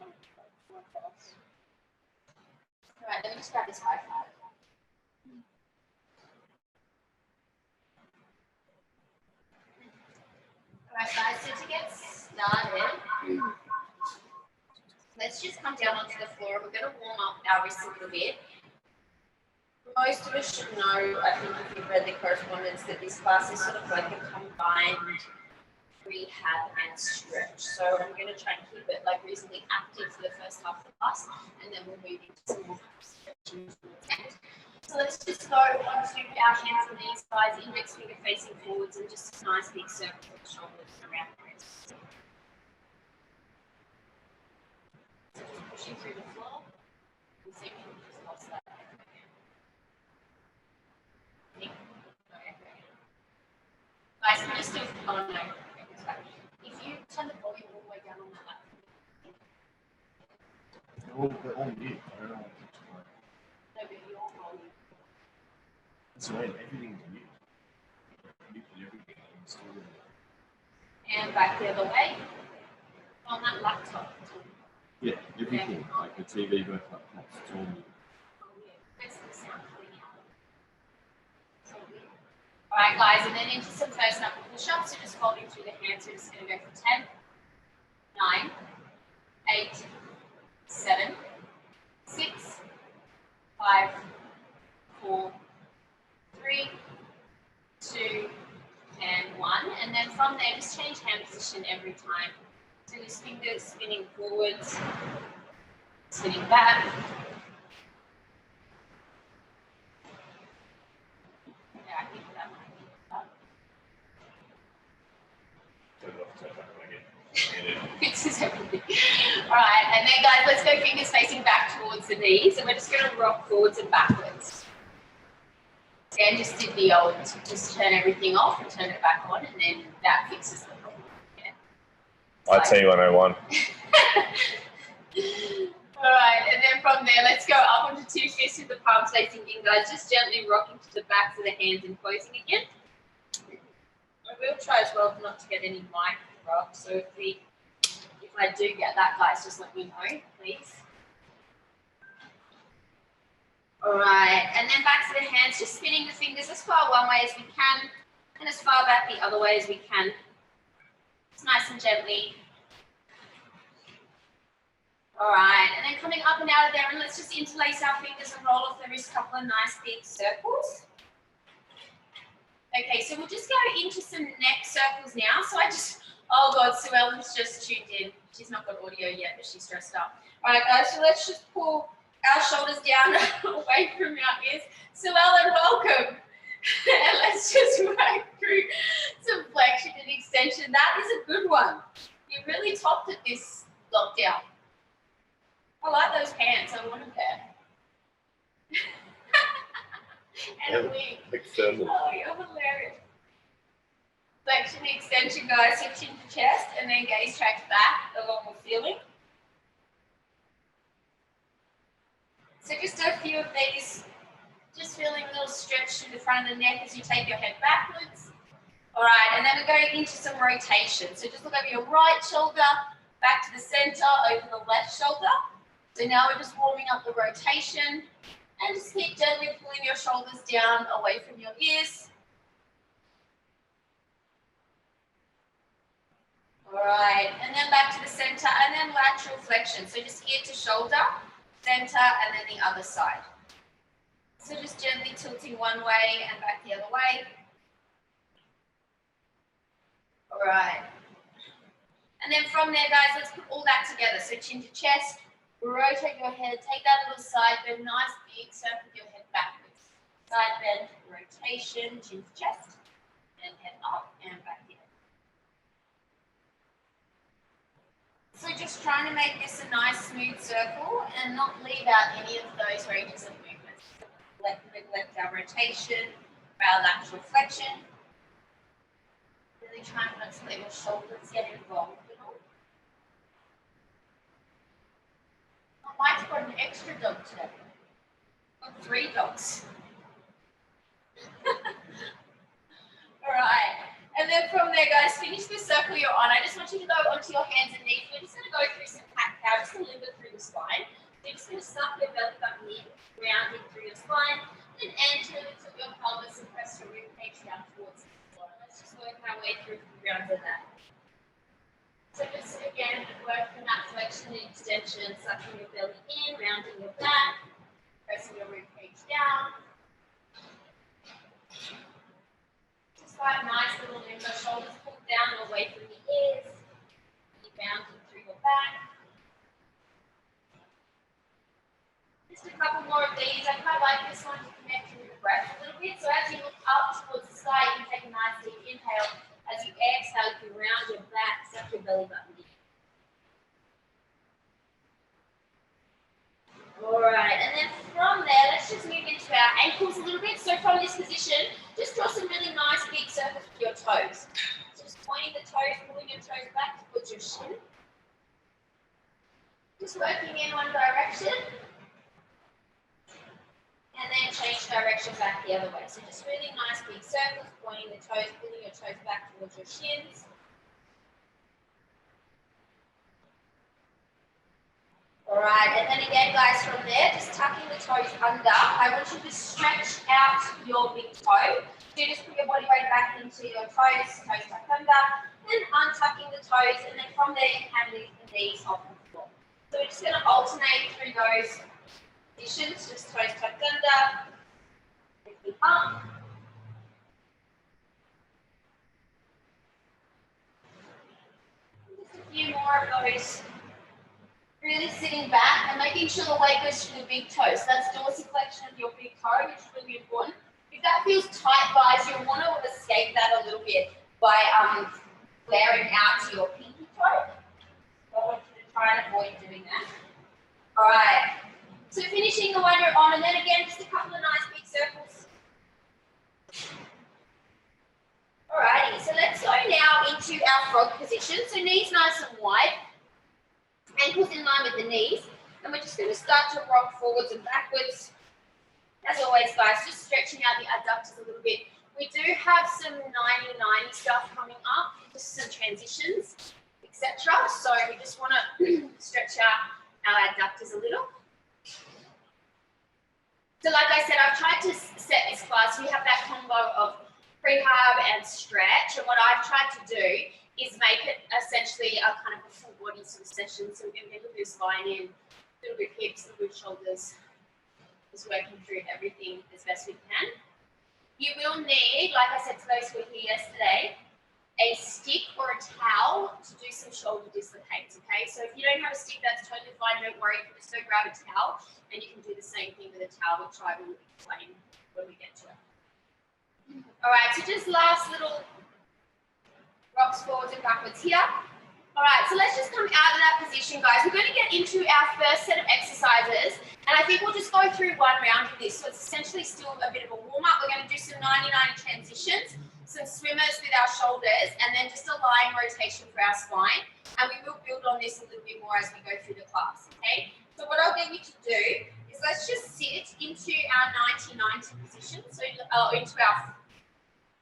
All right, let me just grab this high five. All right, guys, so to get started, let's just come down onto the floor. We're going to warm up our wrists a little bit. Most of us should know, I think if you've read the correspondence, that this class is sort of like a combined rehab and stretch. So I'm going to try and keep it like reasonably active for the first half of the class, and then we'll move into some more stretching towards the end. So let's just go onto our hands and knees, guys, index finger facing forwards, and just a nice big circle of the shoulders around the wrists. So just pushing through the floor, and see if we can just lost that. Guys, can you still, oh no, if you turn the volume all the way down on that laptop. They're all mute. I don't know what to explain. No, but your volume. That's right, everything's mute. Mute everything. And back the other way. On that laptop. Yeah, everything. Yeah. Like the TV, both laptops, it's all mute. Oh, yeah. That's the sound coming out. So weird. Alright, guys, and then into some first knuckle push-ups. So just holding through the hands. We're just going to go for 10, 9, 8, 7, 6, 5, 4, 3, 2, and 1. And then from there, just change hand position every time. So just fingers spinning forwards, spinning back. Yeah, I think that might be that. Fixes everything. Alright, and then guys, let's go fingers facing back towards the knees, and we're just going to rock forwards and backwards. Dan just did the old, just turn everything off and turn it back on, and then that fixes the problem. Yeah. IT 101. Alright, and then from there, let's go up onto two fists with the palms facing in, guys, just gently rocking to the backs of the hands and closing again. I will try as well not to get any mic rub, so if I do get that, guys, just let me know, please. Alright, and then back to the hands, just spinning the fingers as far one way as we can, and as far back the other way as we can. Just nice and gently. Alright, and then coming up and out of there, and let's just interlace our fingers and roll off the wrist, a couple of nice big circles. Okay, so we'll just go into some neck circles now. So oh God, Sue Ellen's just tuned in. She's not got audio yet, but she's dressed up. All right, guys, so let's just pull our shoulders down away from our ears. Sue Ellen, welcome. And let's just work through some flexion and extension. That is a good one. You really topped it this lockdown. I like those pants. I want a pair. And a wig. External. Oh, you're hilarious. Flexion extension, guys. So chin to chest, and then gaze tracks back along the ceiling. So just a few of these. Just feeling a little stretch through the front of the neck as you take your head backwards. All right, and then we're going into some rotation. So just look over your right shoulder, back to the center, over the left shoulder. So now we're just warming up the rotation. And just keep gently pulling your shoulders down away from your ears. All right, and then back to the center, and then lateral flexion. So just ear to shoulder, center, and then the other side. So just gently tilting one way and back the other way. All right. And then from there, guys, let's put all that together. So chin to chest. Rotate your head, take that little side bend, nice big circle with your head backwards. Side bend, rotation, chin to chest, and head up and back in. So just trying to make this a nice smooth circle and not leave out any of those ranges of movements. Neglect our rotation, our lateral flexion. Really trying not to let your shoulders get involved. Mike's got an extra dog today. Got 3 dogs. All right. And then from there, guys, finish the circle you're on. I just want you to go onto your hands and knees. We're just going to go through some cat cow, just a little bit through the spine. So you're just going to suck your belly button in, rounding through your spine, and enter into your pelvis and press your rib cage down towards the floor. Let's just work our way through the rounds of that. So just again, work from that flexion and extension, sucking your belly in, rounding your back, pressing your rib cage down. Just like nice little limbo, shoulders pulled down away from the ears. Keep rounding through your back. Just a couple more of these. I quite like this one to connect through the breath a little bit. So as you look up towards the sky, you can take a nice deep inhale. As you exhale, you can round your back, suck your belly button in. Alright, and then from there, let's just move into our ankles a little bit. So from this position, just draw some really nice big circles with your toes. So just pointing the toes, pulling your toes back towards your shin. Just working in one direction. And then change direction back the other way. So just really nice big circles, pointing the toes, pulling your toes back towards your shins. Alright, and then again guys, from there, just tucking the toes under. I want you to stretch out your big toe. So you just put your body weight back into your toes tucked under, and untucking the toes, and then from there you can lift the knees off the floor. So we're just going to alternate through those positions, just toes tucked under, lifting up. Just a few more of those. Really sitting back and making sure the weight goes to the big toe. So that's dorsiflexion of your big toe, which is really important. If that feels tight, guys, you'll want to escape that a little bit by flaring out to your pinky toe. So I want you to try and avoid doing that. All right. So finishing the one you're on, and then again, just a couple of nice big circles. Alrighty, so let's go now into our frog position. So knees nice and wide. Ankles in line with the knees, and we're just going to start to rock forwards and backwards. As always, guys, just stretching out the adductors a little bit. We do have some 90-90 stuff coming up, just some transitions, etc. So we just want to stretch out our adductors a little. So like I said, I've tried to set this class. We have that combo of prehab and stretch, and what I've tried to do is make it essentially a kind of a full body sort of session. So we can get a little bit of spine in, a little bit of hips, a little bit of shoulders, just working through everything as best we can. You will need, like I said to those who were here yesterday, a stick or a towel to do some shoulder dislocates, okay? So if you don't have a stick, that's totally fine, don't worry. You can just go grab a towel, and you can do the same thing with a towel, which I will explain when we get to it. All right, so just last little rocks forwards and backwards here. All right, so let's just come out of that position, guys. We're going to get into our first set of exercises, and I think we'll just go through one round of this. So it's essentially still a bit of a warm-up. We're going to do some 90-90 transitions, some swimmers with our shoulders, and then just a lying rotation for our spine. And we will build on this a little bit more as we go through the class, okay? So what I'll get you to do is let's just sit into our 90-90 position, so into our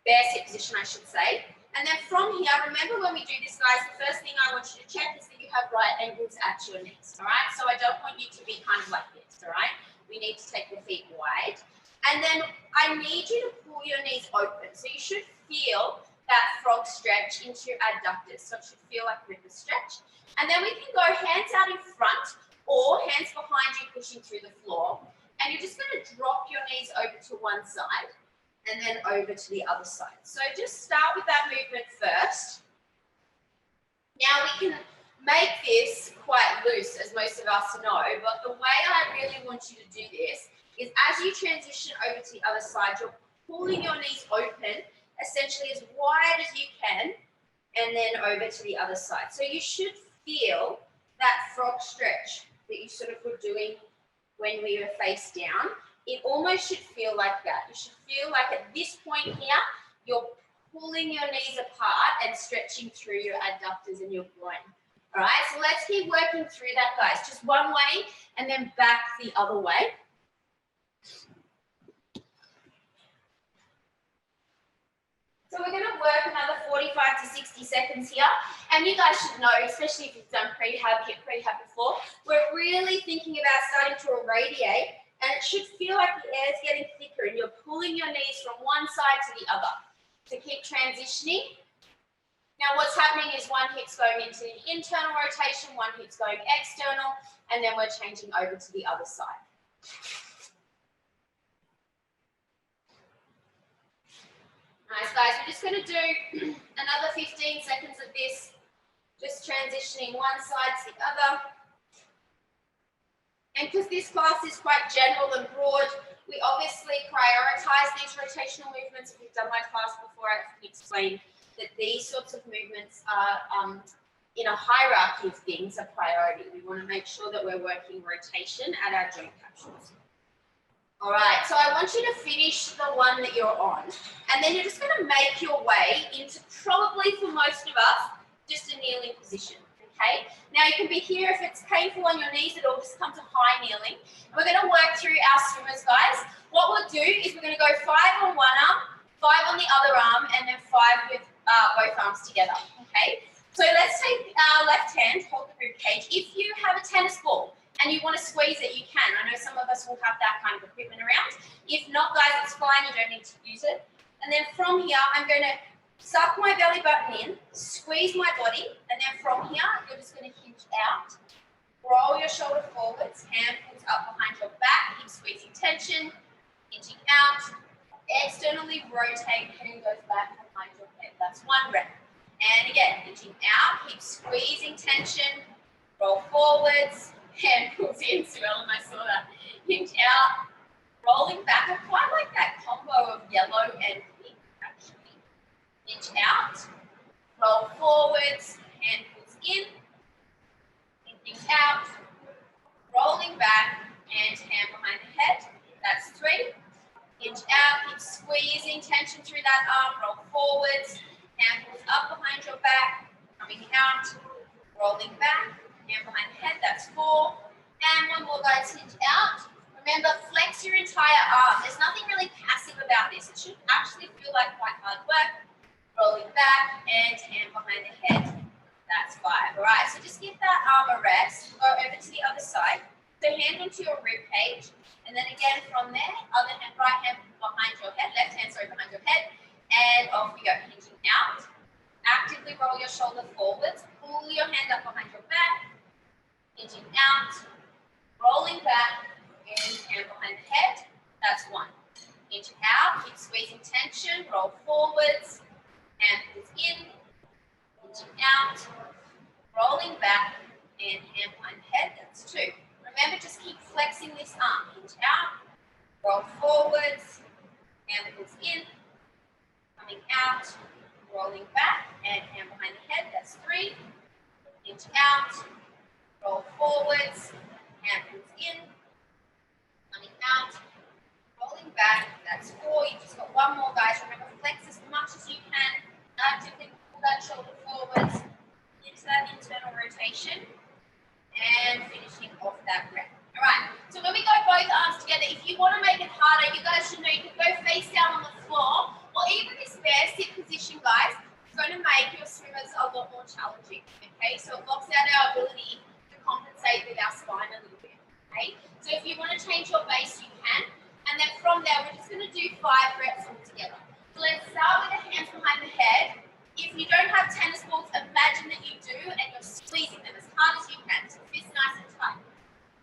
bear sit position, I should say. And then from here, remember when we do this, guys, the first thing I want you to check is that you have right angles at your knees, all right? So I don't want you to be kind of like this, all right? We need to take the feet wide. And then I need you to pull your knees open. So you should feel that frog stretch into your adductors. So it should feel like a river stretch. And then we can go hands out in front or hands behind you pushing through the floor. And you're just going to drop your knees over to one side and then over to the other side. So just start with that movement first. Now we can make this quite loose, as most of us know, but the way I really want you to do this is as you transition over to the other side, you're pulling your knees open, essentially as wide as you can, and then over to the other side. So you should feel that frog stretch that you sort of were doing when we were face down. It almost should feel like that. You should feel like at this point here, you're pulling your knees apart and stretching through your adductors and your groin. All right, so let's keep working through that, guys. Just one way and then back the other way. So we're going to work another 45 to 60 seconds here. And you guys should know, especially if you've done prehab, hip prehab before, we're really thinking about starting to irradiate, and it should feel like the air is getting thicker and you're pulling your knees from one side to the other. So keep transitioning. Now what's happening is one hip's going into the internal rotation, one hip's going external, and then we're changing over to the other side. Nice, guys. We're just going to do another 15 seconds of this, just transitioning one side to the other. And because this class is quite general and broad, we obviously prioritize these rotational movements. If you've done my class before, I can explain that these sorts of movements are, in a hierarchy of things, a priority. We want to make sure that we're working rotation at our joint capsules. All right, so I want you to finish the one that you're on, and then you're just going to make your way into, probably for most of us, just a kneeling position, okay? Now you can be here, if it's painful on your knees, it'll just come to high kneeling. We're going to work through our swimmers, guys. What we'll do is we're going to go 5 on one arm, 5 on the other arm, and then 5 with both arms together, okay? So let's take our left hand, hold the rib cage. If you have a tennis ball, and you want to squeeze it, you can. I know some of us will have that kind of equipment around. If not, guys, it's fine. You don't need to use it. And then from here, I'm going to suck my belly button in, squeeze my body, and then from here, you're just going to hinge out. Roll your shoulder forwards, hand pulls up behind your back, keep squeezing tension, hinging out. Externally rotate, head goes back behind your head. That's one rep. And again, hinging out, keep squeezing tension, roll forwards. Hand pulls in, Sue Ellen, I saw that. Hinge out, rolling back. I quite like that combo of yellow and pink, actually. Hinge out, roll forwards, hand pulls in, hinging out, rolling back, and hand behind the head. That's 3. Hinge out, keep squeezing tension through that arm, roll forwards, hand pulls up behind your back, coming out, rolling back. Hand behind the head, that's 4. And one more, guys, hinge out. Remember, flex your entire arm. There's nothing really passive about this. It should actually feel like quite hard work. Rolling back and hand behind the head. That's 5. All right, so just give that arm a rest. Go over to the other side. So hand onto your rib cage. And then again from there, other hand, right hand behind your head, left hand, sorry, behind your head. And off we go, hinging out. Actively roll your shoulder forwards. Pull your hand up behind your back. Hinging out, rolling back, and hand behind the head. That's 1. Hinge out, keep squeezing tension, roll forwards, hand pulls in, hinging out, rolling back, and hand behind the head. That's 2. Remember, just keep flexing this arm. Hinge out, roll forwards, hand pulls in, coming out, rolling back, and hand behind the head. That's 3. Hinge out. Roll forwards, hand pulls in, coming out, rolling back, that's 4. You've just got one more, guys. Remember, flex as much as you can. Actively pull that shoulder forwards into that internal rotation, and finishing off that rep. All right, so when we go both arms together, if you want to make it harder, you guys should know you can go face down on the floor, or even this bear sit position, guys. It's going to make your swimmers a lot more challenging, okay? So it blocks out our ability compensate with our spine a little bit, okay? So if you want to change your base, you can. And then from there, we're just going to do 5 reps all together. So let's start with the hands behind the head. If you don't have tennis balls, imagine that you do, and you're squeezing them as hard as you can. So fists nice and tight.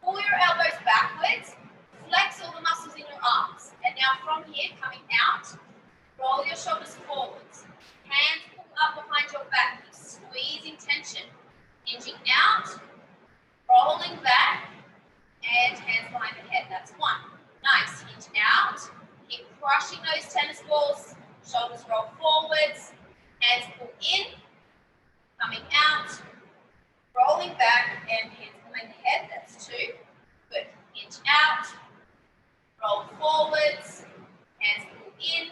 Pull your elbows backwards. Flex all the muscles in your arms. And now from here, coming out, roll your shoulders forwards. Hands pull up behind your back. Keep squeezing tension. Hinging out. Rolling back, and hands behind the head. That's 1. Nice. Hinge out. Keep crushing those tennis balls. Shoulders roll forwards. Hands pull in. Coming out. Rolling back, and hands behind the head. That's 2. Good. Hinge out. Roll forwards. Hands pull in.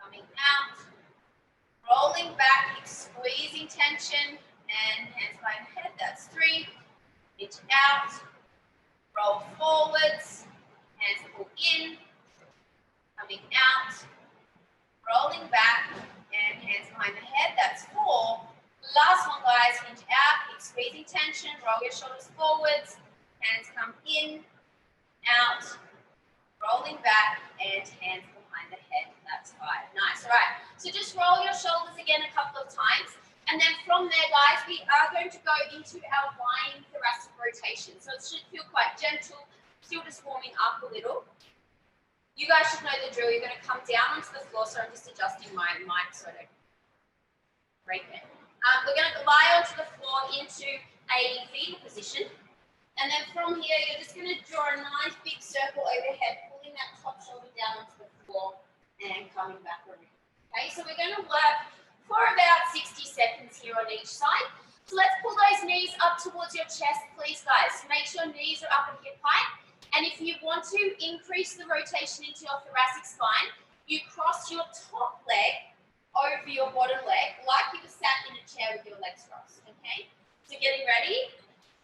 Coming out. Rolling back. Keep squeezing tension. And hands behind the head. That's 3. Hinge out, roll forwards, hands pull in, coming out, rolling back and hands behind the head. That's 4. Last one, guys, hinge out, keep squeezing tension, roll your shoulders forwards, hands come in, out, rolling back, and hands behind the head. That's 5. Nice. All right. So just roll your shoulders again a couple of times. And then from there, guys, we are going to go into our lying thoracic rotation. So it should feel quite gentle, still just warming up a little. You guys should know the drill. You're going to come down onto the floor. So I'm just adjusting my mic so I don't break it. We're going to lie onto the floor into a fetal position. And then from here, you're just going to draw a nice big circle overhead, pulling that top shoulder down onto the floor and coming back around. Okay, so we're going to work for about 60 seconds here on each side. So let's pull those knees up towards your chest, please, guys. Make sure knees are up at hip height. And if you want to increase the rotation into your thoracic spine, you cross your top leg over your bottom leg, like you were sat in a chair with your legs crossed, okay? So getting ready.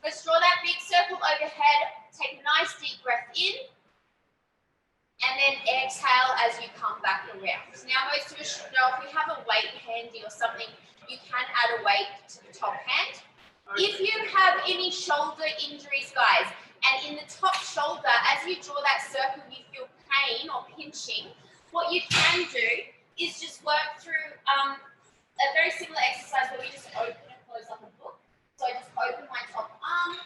Let's draw that big circle overhead. Take a nice deep breath in. And then exhale as you come back around. So now most of us should know if we have a weight handy or something, you can add a weight to the top hand. If you have any shoulder injuries, guys, and in the top shoulder, as you draw that circle, you feel pain or pinching, what you can do is just work through a very similar exercise where we just open and close like a book. So I just open my top arm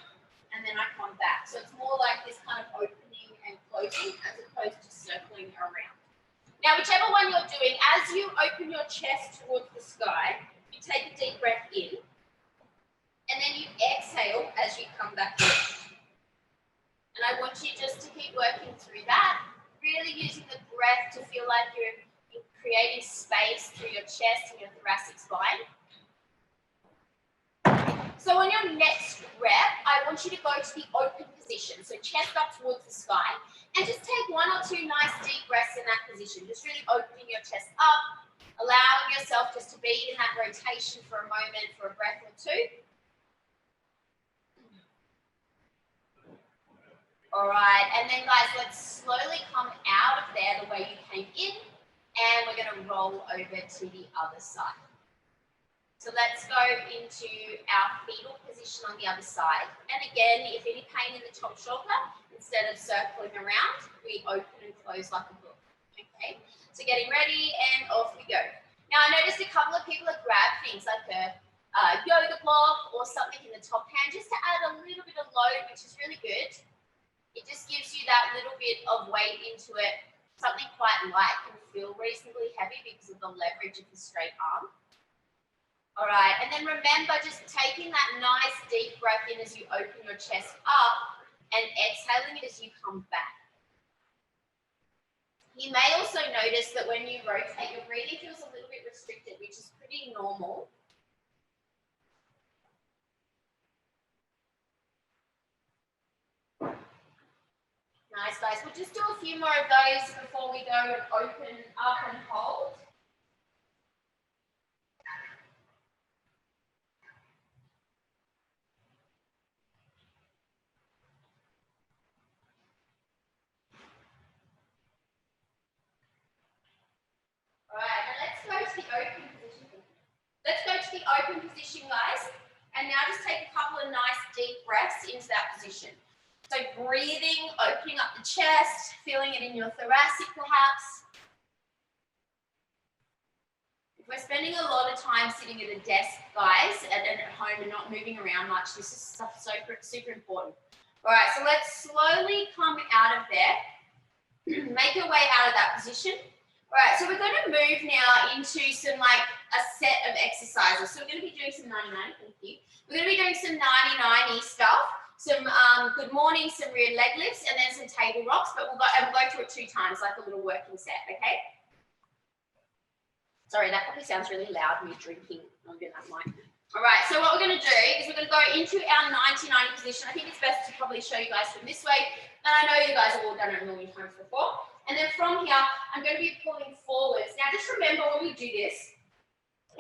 and then I come back. So it's more like this kind of opening and closing as opposed to circling around. Now, whichever one you're doing, as you open your chest towards the sky, you take a deep breath in and then you exhale as you come back in. And I want you just to keep working through that, really using the breath to feel like you're creating space through your chest and your thoracic spine. So on your next rep, I want you to go to the open position. So chest up towards the sky and just take 1 or 2 nice deep breaths in that position. Just really opening your chest up, allowing yourself just to be in that rotation for a moment, for a breath or 2. All right, and then guys, let's slowly come out of there the way you came in, and we're going to roll over to the other side. So let's go into our fetal position on the other side. And again, if any pain in the top shoulder, instead of circling around, we open and close like a book. Okay, so getting ready and off we go. Now I noticed a couple of people have grabbed things like a yoga block or something in the top hand just to add a little bit of load, which is really good. It just gives you that little bit of weight into it. Something quite light can feel reasonably heavy because of the leverage of the straight arm. All right, and then remember just taking that nice deep breath in as you open your chest up and exhaling it as you come back. You may also notice that when you rotate, your breathing feels a little bit restricted, which is pretty normal. Nice, guys. We'll just do a few more of those before we go and open up and hold. All right, now let's go to the open position. Let's go to the open position, guys. And now just take a couple of nice deep breaths into that position. So breathing, opening up the chest, feeling it in your thoracic perhaps. If we're spending a lot of time sitting at a desk, guys, and at home and not moving around much, this is super important. All right, so let's slowly come out of there. Make your way out of that position. All right, so we're going to move now into some like a set of exercises. So we're going to be doing some 99, thank you. We're going to be doing some 99-y stuff. Some good morning, some rear leg lifts, and then some table rocks, but we'll go through it 2 times, like a little working set, okay? Sorry, that probably sounds really loud, me drinking. I'll get that mic. All right, so what we're going to do is we're going to go into our 90-90 position. I think it's best to probably show you guys from this way, and I know you guys have all done it a million times before. And then from here, I'm going to be pulling forwards. Now, just remember when we do this,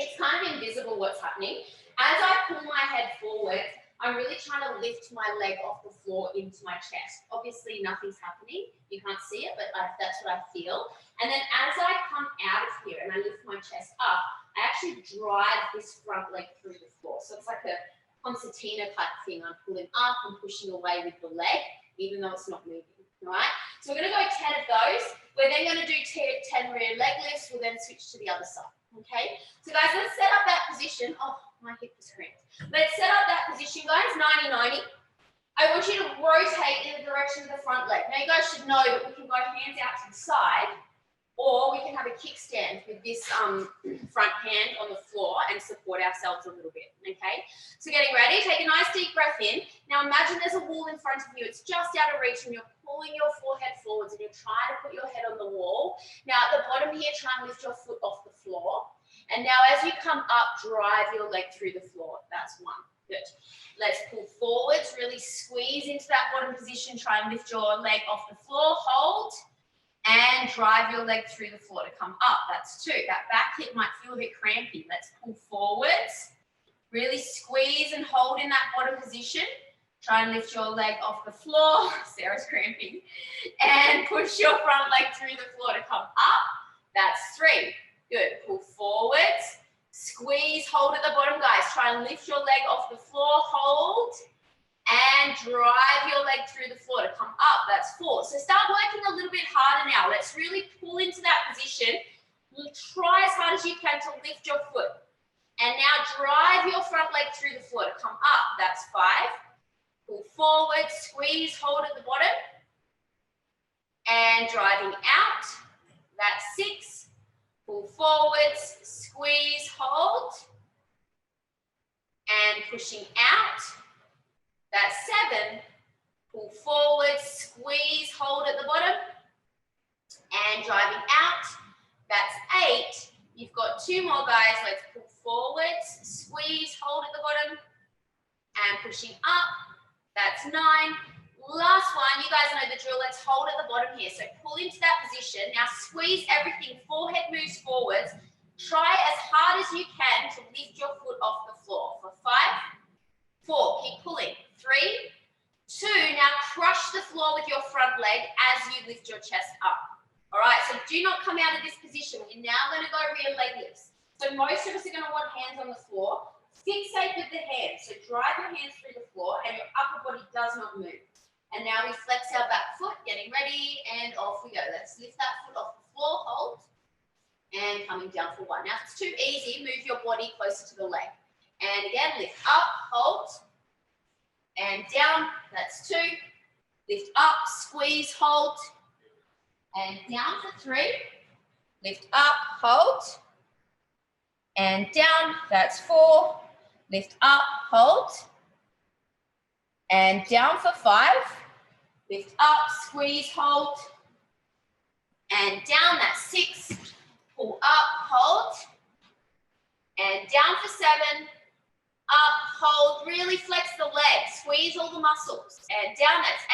it's kind of invisible what's happening. As I pull my head forward, I'm really trying to lift my leg off the floor into my chest. Obviously, nothing's happening. You can't see it, but that's what I feel. And then as I come out of here and I lift my chest up, I actually drive this front leg through the floor. So it's like a concertina type thing. I'm pulling up and pushing away with the leg, even though it's not moving. All right? So we're going to go 10 of those. We're then going to do 10 rear leg lifts. We'll then switch to the other side. Okay? So guys, let's set up that position. Oh, my hip is cramped. Let's set up that position, guys, 90-90. I want you to rotate in the direction of the front leg. Now, you guys should know that we can go hands out to the side, or we can have a kickstand with this front hand on the floor and support ourselves a little bit, okay? So getting ready, take a nice deep breath in. Now, imagine there's a wall in front of you. It's just out of reach, and you're pulling your forehead forwards, and you're trying to put your head on the wall. Now, at the bottom here, try and lift your foot off the floor. And now as you come up, drive your leg through the floor. That's one. Good. Let's pull forwards, really squeeze into that bottom position. Try and lift your leg off the floor. Hold. And drive your leg through the floor to come up. That's two. That back hip might feel a bit crampy. Let's pull forwards. Really squeeze and hold in that bottom position. Try and lift your leg off the floor. Sarah's cramping. And push your front leg through the floor to come up. That's three. Good. Pull forwards. Squeeze. Hold at the bottom, guys. Try and lift your leg off the floor. Hold. And drive your leg through the floor to come up. That's four. So start working a little bit harder now. Let's really pull into that position. Try as hard as you can to lift your foot. And now drive your front leg through the floor to come up. That's five. Pull forward, squeeze, hold at the bottom. And driving out. That's six. Pull forwards, squeeze, hold. And pushing out. That's seven. Pull forward, squeeze, hold at the bottom. And driving out. That's eight. You've got two more, guys. Let's pull forwards, squeeze, hold at the bottom. And pushing up. That's nine. Last one, you guys know the drill. Let's hold at the bottom here. So pull into that position. Now squeeze everything. Forehead moves forwards. Try as hard as you can to lift your foot off the floor. For 5, 4, keep pulling. 3, 2, now crush the floor with your front leg as you lift your chest up. All right, so do not come out of this position. We're now going to go rear leg lifts. So most of us are going to want hands on the floor. Fixate with the hands. So drive your hands through the floor and your upper body does not move. And now we flex our back foot, getting ready, and off we go. Let's lift that foot off the floor, hold, and coming down for one. Now, if it's too easy, move your body closer to the leg. And again, lift up, hold, and down. That's 2. Lift up, squeeze, hold, and down for 3. Lift up, hold, and down. That's 4. Lift up, hold, and down for 5. Lift up, squeeze, hold, and down. That's 6. Pull up, hold, and down for 7. Up, hold, really flex the legs, squeeze all the muscles, and down. That's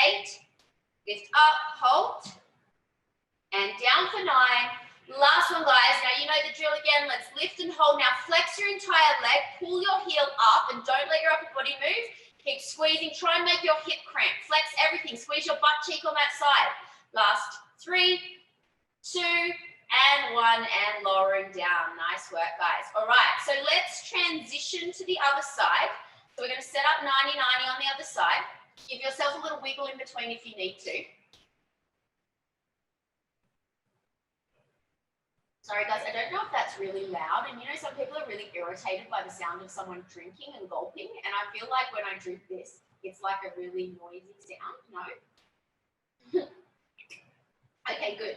8. Lift up, hold, and down for 9. Last one, guys. Now you know the drill again. Let's lift and hold. Now flex your entire leg, pull your heel up, and don't let your upper body move. Keep squeezing. Try and make your hip cramp. Flex everything. Squeeze your butt cheek on that side. Last 3, 2, and 1, and lowering down. Nice work, guys. All right, so let's transition to the other side. So we're going to set up 90-90 on the other side. Give yourself a little wiggle in between if you need to. Sorry, guys, I don't know if that's really loud. And you know, some people are really irritated by the sound of someone drinking and gulping. And I feel like when I drink this, it's like a really noisy sound. No? Okay, good.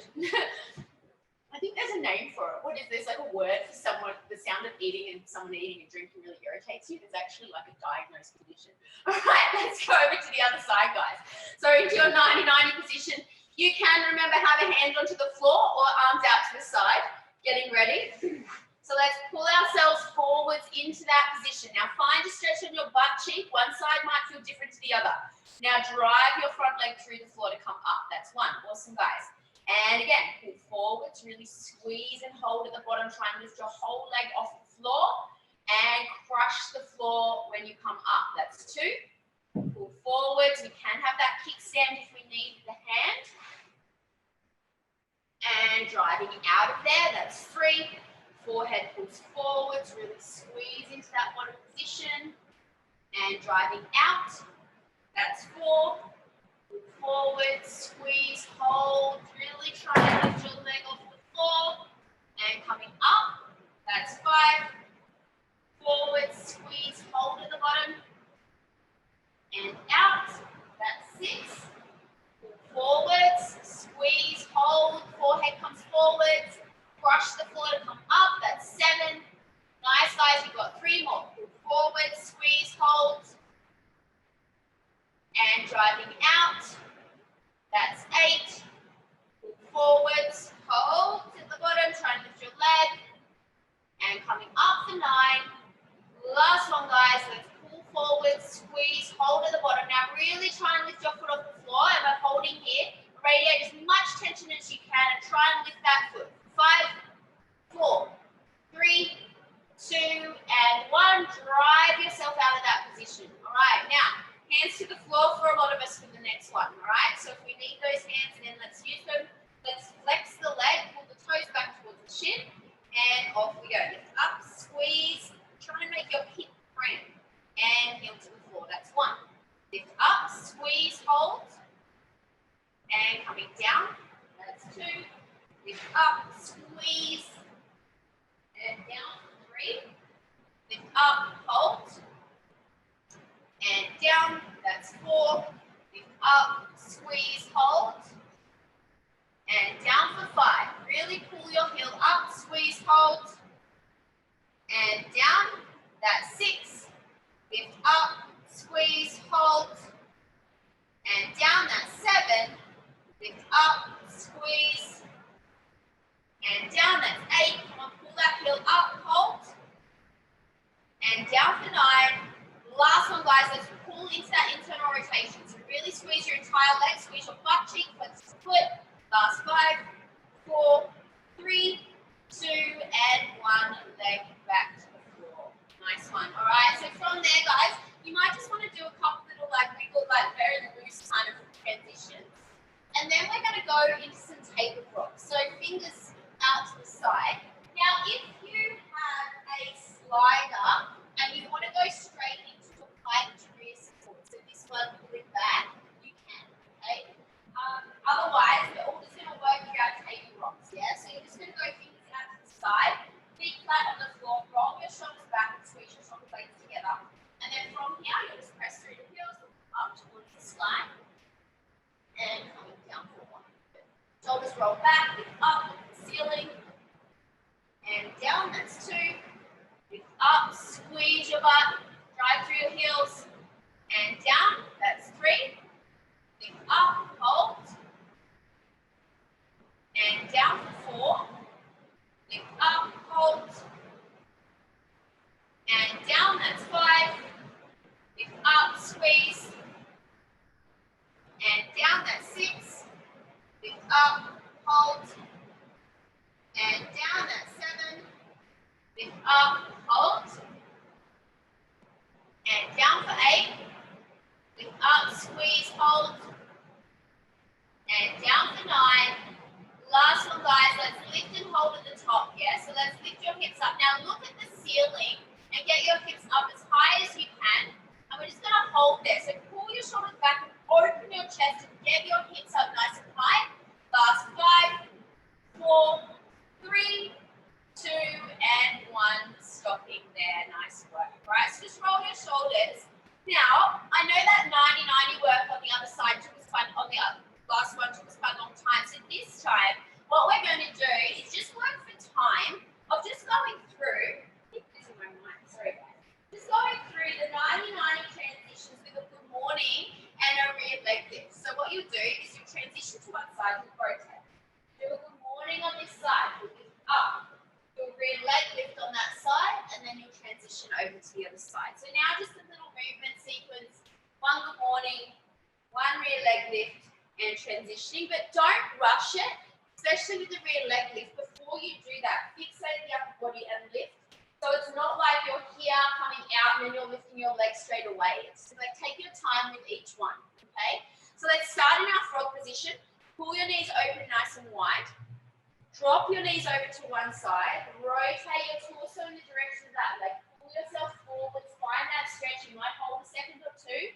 I think there's a name for it. What is this? Like a word for someone, the sound of eating and someone eating and drinking really irritates you. There's actually like a diagnosed condition. All right, let's go over to the other side, guys. So into your 90-90 position, you can remember have a hand onto the floor or arms out to the side. Getting ready. So let's pull ourselves forwards into that position. Now find a stretch on your butt cheek. One side might feel different to the other. Now drive your front leg through the floor to come up. That's 1. Awesome, guys. And again, pull forwards, really squeeze and hold at the bottom. Try and lift your whole leg off the floor and crush the floor when you come up. That's 2. Pull forwards. We can have that kickstand if we need the hand. And driving out of there, that's 3. Forehead pulls forwards, really squeeze into that bottom position. And driving out, that's 4. Pull forward, squeeze, hold, really try and lift your leg off the floor. And coming up, that's 5. Forward, squeeze, hold at the bottom. And out, that's 6. Pull forwards, squeeze, hold, forehead comes forwards. Brush the floor to come up, that's 7. Nice, guys, you've got 3 more. Pull forward, squeeze, hold. And driving out, that's 8. Pull forwards, hold at the bottom, try and lift your leg. And coming up for 9. Last one, guys, let's pull forward, squeeze, hold at the bottom. Now really try and lift your foot off the floor, and I'm holding here. Radiate as much tension as you can and try and lift that foot. 5, 4, 3, 2, and 1. Drive yourself out of that position. All right, now hands to the floor for a lot of us for the next one. All right, so if we need those hands, then let's use them. Let's flex the leg, pull the toes back towards the shin, and off we go. Lift up, squeeze, try and make your hip cramp, and heel to the floor. That's 1. Lift up, squeeze, hold, and coming down. That's 2. Lift up, squeeze, and down. 3. Lift up, hold, and down. That's 4. Lift up, squeeze, hold, and down for 5. Really pull your heel up, squeeze, hold, and down. That's 6. Lift up, squeeze, hold, and down. That's 7. Lift up, squeeze, and down. That's 8. Come on, pull that heel up, hold, and down for 9. Last one, guys, let's pull into that internal rotation. So really squeeze your entire leg, squeeze your butt cheek, flex the foot. Last 5, 4, 3, 2, and 1. Leg back to the floor. Nice one. All right, so from there, guys, you might just want to do a couple little wiggle, very loose kind of transitions. And then we're going to go into some tapered rocks. So fingers out to the side. Now, if you have a slider and you want to go straight into a high degree of support, so this one pulling back, you can, okay? Otherwise, we're all just going to work here out tapered rocks, yeah? So you're just going to go fingers out to the side, feet flat on the floor, roll your shoulders back and squeeze your shoulder blades together. And then from here, you'll just press through the heels, up towards the spine, and coming down for 1. Shoulders roll back, lift up, look at the ceiling, and down, that's 2. Lift up, squeeze your butt, drive through your heels, and down, that's 3. Lift up, hold, and down for 4. Lift up, hold, and down, that's 5. Lift up, squeeze, and down, that's 6. Lift up, hold, and down, that's 7. Lift up, hold, and down for 8. Lift up, squeeze, hold, and down for 9. Last one, guys, let's lift and hold at the top, yeah? So let's lift your hips up. Now look at the ceiling and get your hips up as high as you can. And we're just going to hold there. So pull your shoulders back and open your chest and get your hips up nice and high. Last 5, 4, 3, 2, and 1. Stopping there. Nice work. All right, so just roll your shoulders. Now, I know that 90-90 work on the other side took us quite, on the last one took us quite a long time. So this time, what we're going to do is just work for time of just going through, this is my mic, sorry guys, just going through the 90-90 transitions with a good morning and a rear leg lift. So what you'll do is you transition to one side with rotate. Do a good morning on this side, you'll lift up. Do a rear leg lift on that side, and then you'll transition over to the other side. So now just a little movement sequence, 1 good morning, 1 rear leg lift, and transitioning, but don't rush it, especially with the rear leg lift. Before you do that, fixate the upper body and lift, So it's not like you're here coming out and then you're lifting your legs straight away. It's like take your time with each one, okay? So let's start in our frog position. Pull your knees open nice and wide. Drop your knees over to one side. Rotate your torso in the direction of that leg. Pull yourself forwards. Find that stretch. You might hold a second or two.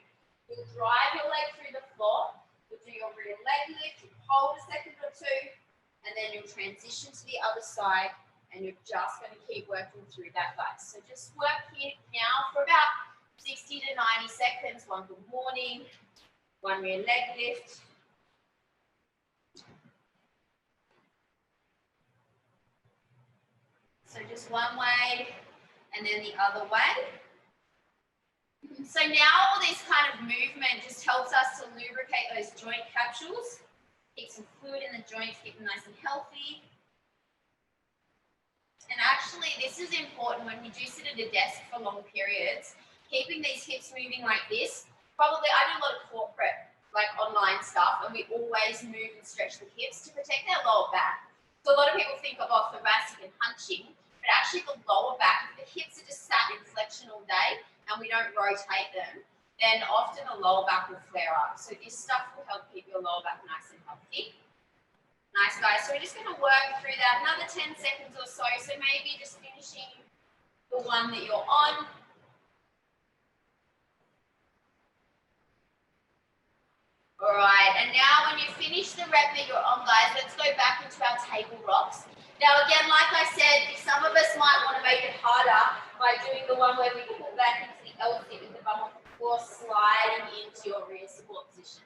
You'll drive your leg through the floor. You'll do your rear leg lift. You'll hold a second or two. And then you'll transition to the other side. And you're just going to keep working through that, guys. So just work here now for about 60 to 90 seconds. One good morning. One rear leg lift. So just one way and then the other way. So now all this kind of movement just helps us to lubricate those joint capsules, keep some fluid in the joints, keep them nice and healthy. And actually this is important when you do sit at a desk for long periods, keeping these hips moving like this. Probably I do a lot of corporate, like online stuff, and we always move and stretch the hips to protect our lower back. So a lot of people think of thoracic and hunching, but actually the lower back, if the hips are just sat in flexion all day and we don't rotate them, then often the lower back will flare up. So this stuff will help keep your lower back nice and healthy. Nice, guys. So we're just going to work through that another 10 seconds or so. So maybe just finishing the one that you're on. All right, and now when you finish the rep that you're on, guys, let's go back into our table rocks. Now again, like I said, some of us might want to make it harder by doing the one where we pull back into the L-sit with the bum off the floor, sliding into your rear support position.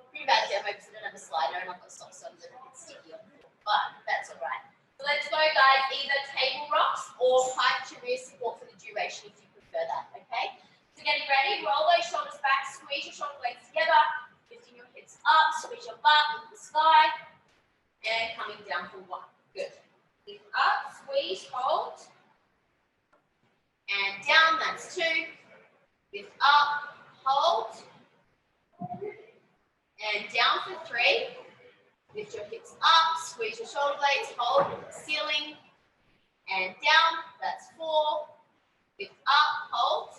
Pretty bad demo because I don't have a slider and I've got socks on that are a bit sticky on the floor, but that's all right. So let's go, guys, either table rocks or pike to rear support for the duration if you prefer that, okay? So getting ready, roll those shoulders back, squeeze your shoulder blades together. Lifting your hips up, squeeze your butt into the sky, and coming down for one. Good. Lift up, squeeze, hold, and down, that's two. Lift up, hold, and down for three. Lift your hips up, squeeze your shoulder blades, hold, ceiling, and down, that's four. Lift up, hold,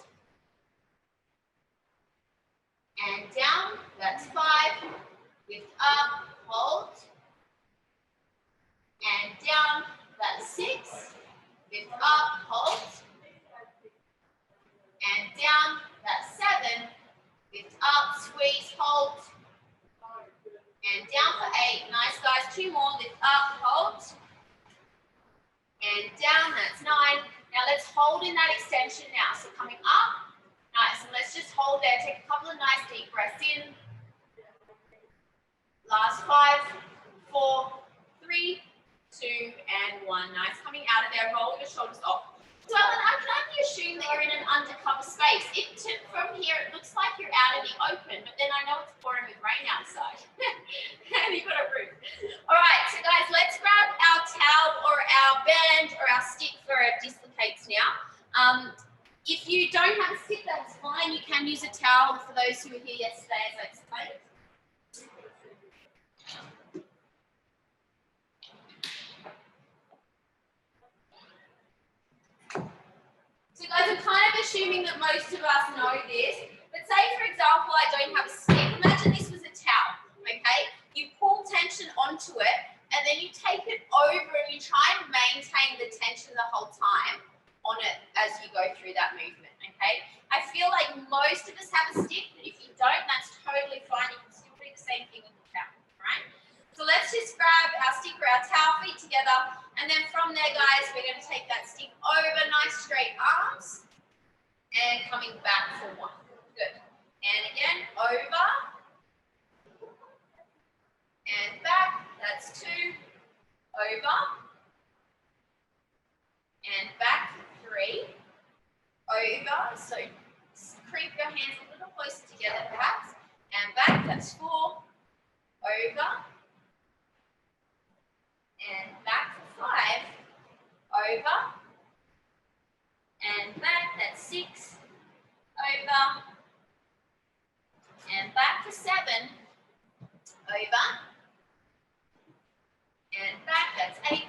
and down, that's five. Lift up, hold, and down, that's six. Lift up, hold, and down, that's seven. Lift up, squeeze, hold, and down for eight. Nice, guys. Two more. Lift up, hold, and down, that's nine. Now let's hold in that extension now. So coming up. Nice, and let's just hold there. Take a couple of nice deep breaths in. Last 5, 4, 3, 2, and 1. Nice, coming out of there. Roll your shoulders off. So Ellen, I can only assume that you're in an undercover space. From here, it looks like you're out in the open, but then I know it's pouring with rain outside. And you've got a roof. All right, so guys, let's grab our towel or our band or our stick for our dislocates now. If you don't have a stick, that's fine. You can use a towel for those who were here yesterday, as I explained. So guys, I'm kind of assuming that most of us know this, but say for example, I don't have a stick. Imagine this was a towel, okay? You pull tension onto it, and then you take it over and you try and maintain the tension the whole time on it as you go through that movement, okay? I feel like most of us have a stick, but if you don't, that's totally fine. You can still do the same thing with the towel, right? So let's just grab our stick or our towel, feet together, and then from there, guys, we're going to take that stick over, nice straight arms, and coming back for one. Good. And again, over, and back, that's two, over, and back, three, over, so creep your hands a little closer together perhaps, and back, that's four, over, and back for five, over, and back, that's six, over, and back for seven, over, and back, that's eight,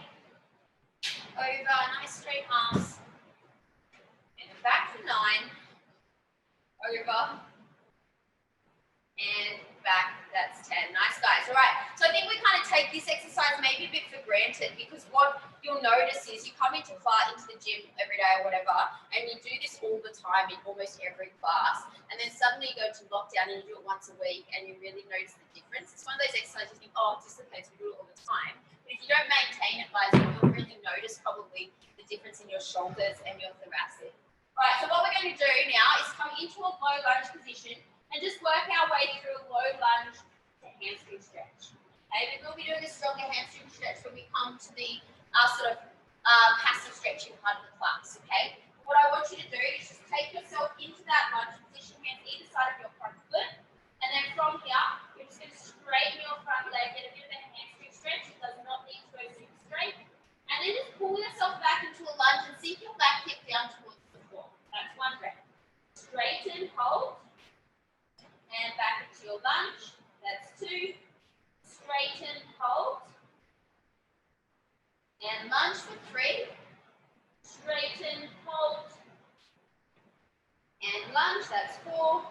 over, nice straight arms, back for 9, over, and back, that's 10. Nice, guys. All right, so I think we kind of take this exercise maybe a bit for granted, because what you'll notice is you come into the gym every day or whatever, and you do this all the time in almost every class, and then suddenly you go to lockdown and you do it once a week, and you really notice the difference. It's one of those exercises you think, oh, it's just the case, we do it all the time. But if you don't maintain it, guys, you'll really notice probably the difference in your shoulders and your thoracic. All right, so what we're going to do now is come into a low lunge position and just work our way through a low lunge to hamstring stretch. Okay, we will be doing a stronger hamstring stretch when we come to the passive stretching part of the class. Okay, what I want you to do is just take yourself into that lunge position, hands either side of your front foot, and then from here, you're just going to straighten your front leg, get a bit of a hamstring stretch. It does not need to go super straight, and then just pull yourself back into a lunge and sink your back hip down towards the floor. That's one breath. Straighten, hold. And back into your lunge. That's 2. Straighten, hold. And lunge for 3. Straighten, hold. And lunge, that's 4.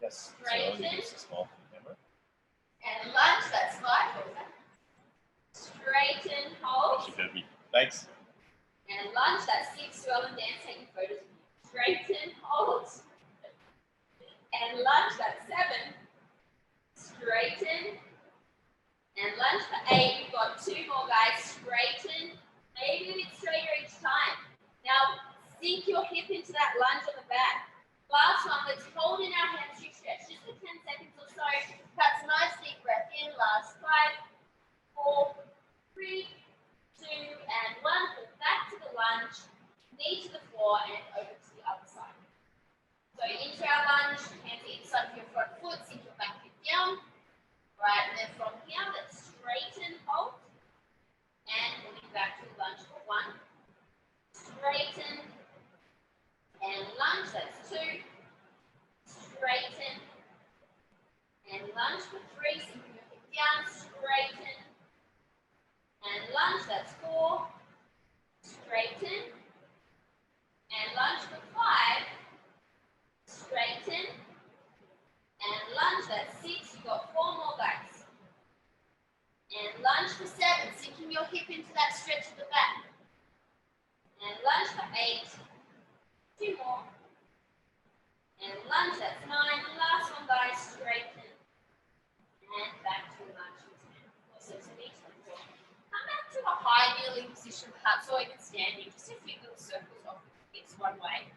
Yes. Straighten. So and lunge, that's 5. What was that? Straighten, hold. Thanks. And lunge, that's 6. Swell and dance, taking photos of you. Straighten, hold. And lunge, that's 7. Straighten. And lunge for 8. You've got 2 more, guys. Straighten. Maybe a bit straighter each time. Now, sink your hip into that lunge on the back. Last one, let's hold in our hamstring stretch just for 10 seconds or so. That's a nice deep breath in. Last 5, 4, 3, 2, and 1. Put back to the lunge, knee to the floor, and over to the other side. So into our lunge, hands either side of your front foot, sink your back hip down. Right, and then from here, let's straighten, hold, and moving back to lunge for 1. Straighten, and lunge, that's 2. Straighten, and lunge for 3, sinking your hip down, straighten, and lunge, that's 4. Straighten, and lunge for 5. Straighten, and lunge, that's 6. You've got 4 more, guys. And lunge for 7, sinking your hip into that stretch of the back. And lunge for 8. 2 more. And lunge, that's 9. Last one, guys, straighten. And back to lunge for 10. Awesome, so these ones. Come back to a high kneeling position, perhaps, or even standing. Just a few little circles off hips one way.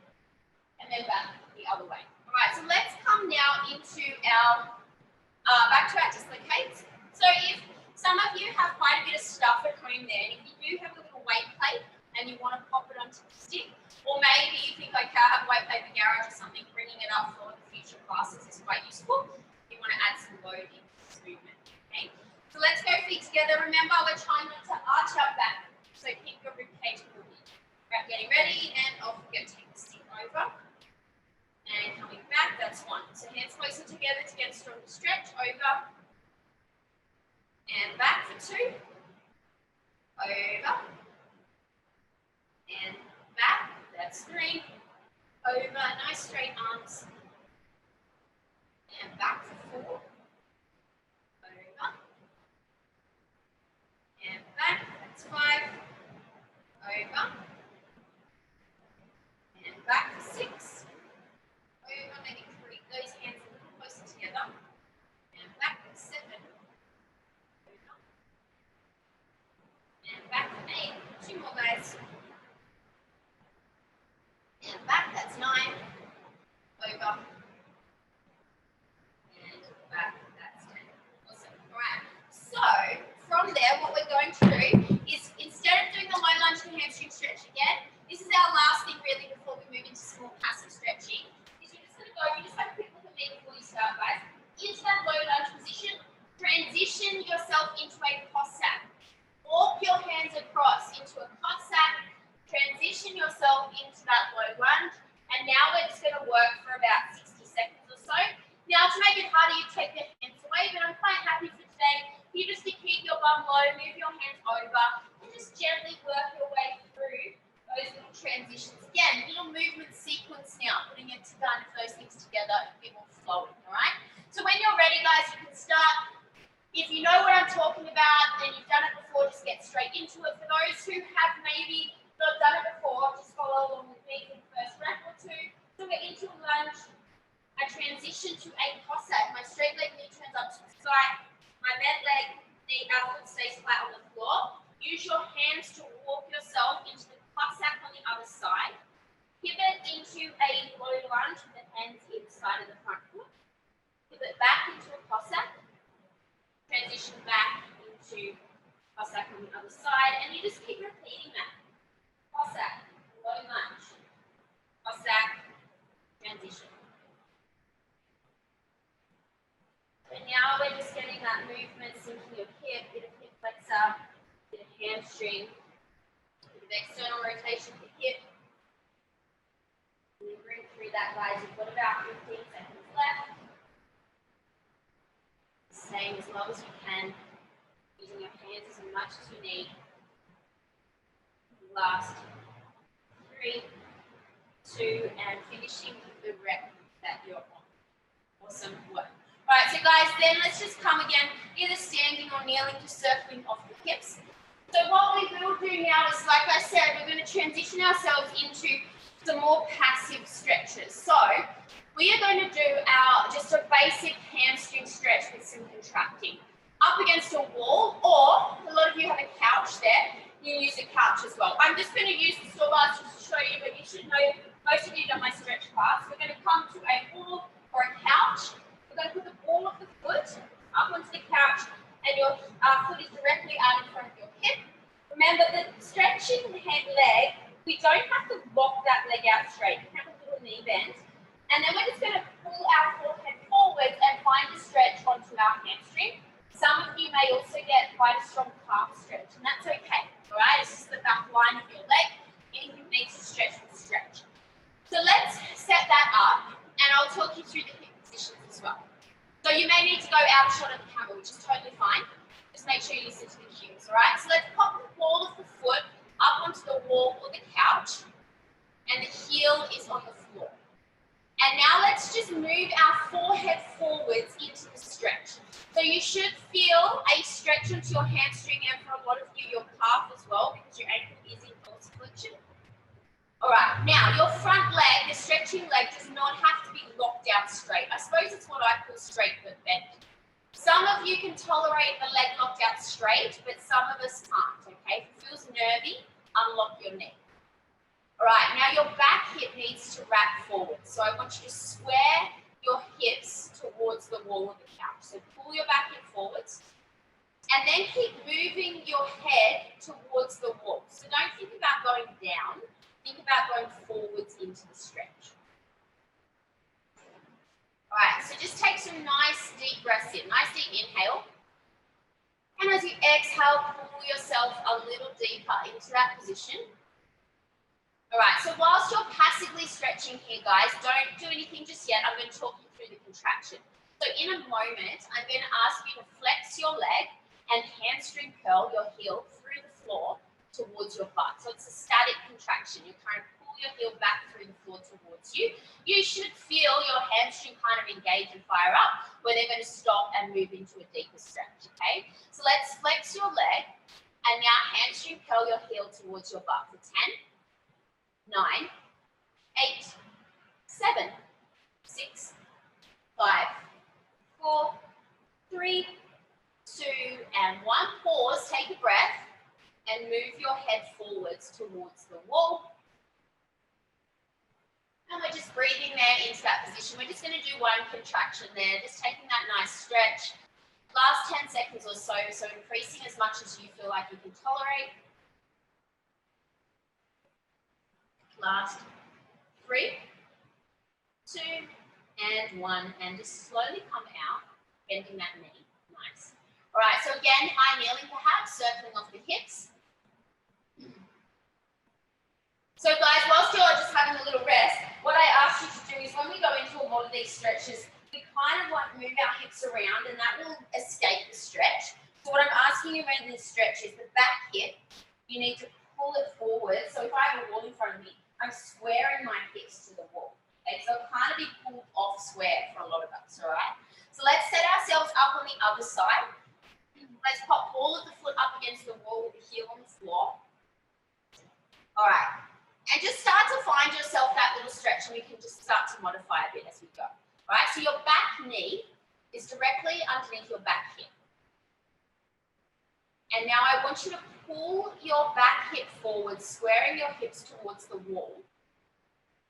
And then back the other way. All right, so let's come now into our, back to our dislocates. So if some of you have quite a bit of stuff at home there, and if you do have a little weight plate and you want to pop it onto the stick, or maybe you think, okay, I have a weight plate in the garage or something, bringing it up for the future classes is quite useful. You want to add some load into this movement, okay? So let's go feet together. Remember, we're trying not to arch our back, so keep your rib cage moving. Right, getting ready, and off we go, take the stick over. And coming back, that's 1. So hands closer together to get a stronger stretch. Over. And back for 2. Over. And back, that's 3. Over, nice straight arms. And back for 4. Over. And back, that's 5. Over. And back for 6. Over, maybe create those hands a little closer together. And back for 7. Over. And back for 8. 2 more, guys. And back, that's 9. those things together a bit more flowing, all right? So when you're ready, guys, you can start. If you know what I'm talking about, then you've done it before, just get straight into it. For those who have maybe not done it before, just follow along with me for the first rep or two. So we're into a lunge. I transition to a Cossack. My straight leg knee turns up to the side. My bent leg knee foot stays flat on the floor. Use your hands to walk yourself into the Cossack on the other side. Pivot into a low lunge with the hands inside of the front foot. Pivot back into a Cossack. Transition back into Cossack on the other side, and you just keep repeating that. Cossack, low lunge, Cossack, transition. And now we're just getting that movement, sinking your hip, bit of hip flexor, bit of hamstring, bit of external rotation of the hip. And you bring through that, guys. You've got about 15 seconds left. Staying as long as you can, using your hands as much as you need. Last 3, 2, and finishing the rep that you're on. Awesome work. All right, so guys, then let's just come again, either standing or kneeling, just circling off the hips. So what we will do now is, like I said, we're going to transition ourselves into some more passive stretches. So we are going to do just a basic hamstring stretch with some contracting. Up against a wall, or a lot of you have a couch there, you use a couch as well. I'm just going to use the store bars just to show you, but you should know, most of you have done my stretch class. We're going to come to a wall or a couch. We're going to put the ball of the foot up onto the couch, and your foot is directly out in front of your hip. Remember that stretching the leg, we don't have to lock that leg out straight. We have a little knee bend. And then we're just going to pull our forehead forward and find a stretch onto our hamstring. Some of you may also get quite a strong calf stretch, and that's okay, all right? It's just the back line of your leg. Anything that needs to stretch will stretch. So let's set that up, and I'll talk you through the hip positions as well. So you may need to go out shot of the camera, which is totally fine. Just make sure you listen to the cues, all right? So let's pop the ball of the foot up onto the wall or the couch, and the heel is on the floor. And now let's just move our forehead forwards into the stretch. So you should feel a stretch onto your hamstring, and for a lot of you, your calf as well, because your ankle is in dorsiflexion. All right, now your front leg, the stretching leg, does not have to be locked out straight. I suppose it's what I call straight but bent. Some of you can tolerate the leg locked out straight, but some of us can't, okay? If it feels nervy, unlock your neck. All right, now your back hip needs to wrap forward. So I want you to square your hips towards the wall of the couch. So pull your back hip forwards, and then keep moving your head towards the wall. So don't think about going down, think about going forwards into the stretch. All right, so just take some nice deep breaths in, nice deep inhale. And as you exhale, pull yourself a little deeper into that position. All right, so whilst you're passively stretching here, guys, don't do anything just yet. I'm going to talk you through the contraction. So in a moment, I'm going to ask you to flex your leg and hamstring curl your heel through the floor towards your butt. So it's a static contraction. You're trying to pull your heel back through the floor towards you. You should feel your hamstring kind of engage and fire up, where they're going to stop and move into a deeper stretch, okay? So let's flex your leg, and now hamstring curl your heel towards your butt for 10, 9, 8, 7, 6, 5, 4, 3, 2, and 1. Pause, take a breath, and move your head forwards towards the wall. And we're just breathing there into that position. We're just going to do one contraction there, just taking that nice stretch. Last 10 seconds or so, so increasing as much as you feel like you can tolerate. Last 3, 2, and 1, and just slowly come out, bending that knee. Nice. All right, so again, high kneeling perhaps, circling off the hips. So guys, whilst you're just having a little rest, what I ask you to do is when we go into a lot of these stretches, we kind of like move our hips around, and that will escape the stretch. So what I'm asking you around this stretch is the back hip, you need to pull it forward. So if I have a wall in front of me, I'm squaring my hips to the wall. Okay, so it'll kind of be pulled off square for a lot of us, all right? So let's set ourselves up on the other side. Let's pop all of the foot up against the wall with the heel on the floor. All right, and just start to find yourself that little stretch, and we can just start to modify a bit as we go. All right, so your back knee is directly underneath your back hip. And now I want you to pull your back hip forward, squaring your hips towards the wall.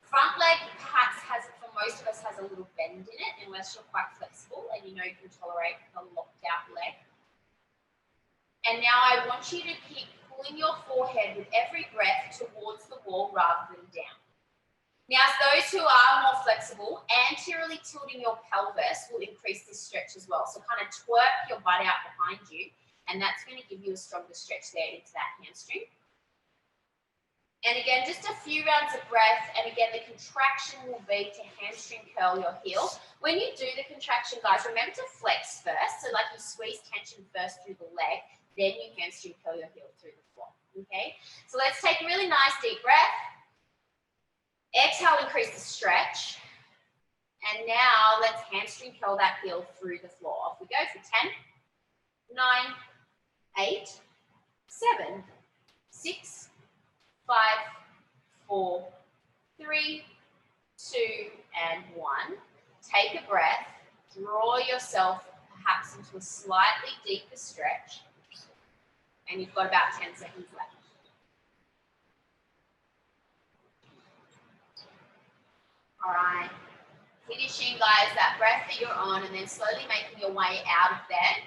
Front leg perhaps for most of us, has a little bend in it, unless you're quite flexible and you know you can tolerate a locked out leg. And now I want you to keep pulling your forehead with every breath towards the wall rather than down. Now, those who are more flexible, anteriorly tilting your pelvis will increase this stretch as well. So kind of twerk your butt out behind you, and that's going to give you a stronger stretch there into that hamstring. And again, just a few rounds of breath, and again, the contraction will be to hamstring curl your heel. When you do the contraction, guys, remember to flex first. So like you squeeze tension first through the leg, then you hamstring curl your heel through the floor, okay? So let's take a really nice deep breath. Exhale, increase the stretch. And now let's hamstring curl that heel through the floor. Off we go for 10, 9, 8, 7, 6, 5, 4, 3, 2, and 1. Take a breath. Draw yourself perhaps into a slightly deeper stretch. And you've got about 10 seconds left. All right. Finishing, guys, that breath that you're on, and then slowly making your way out of bed.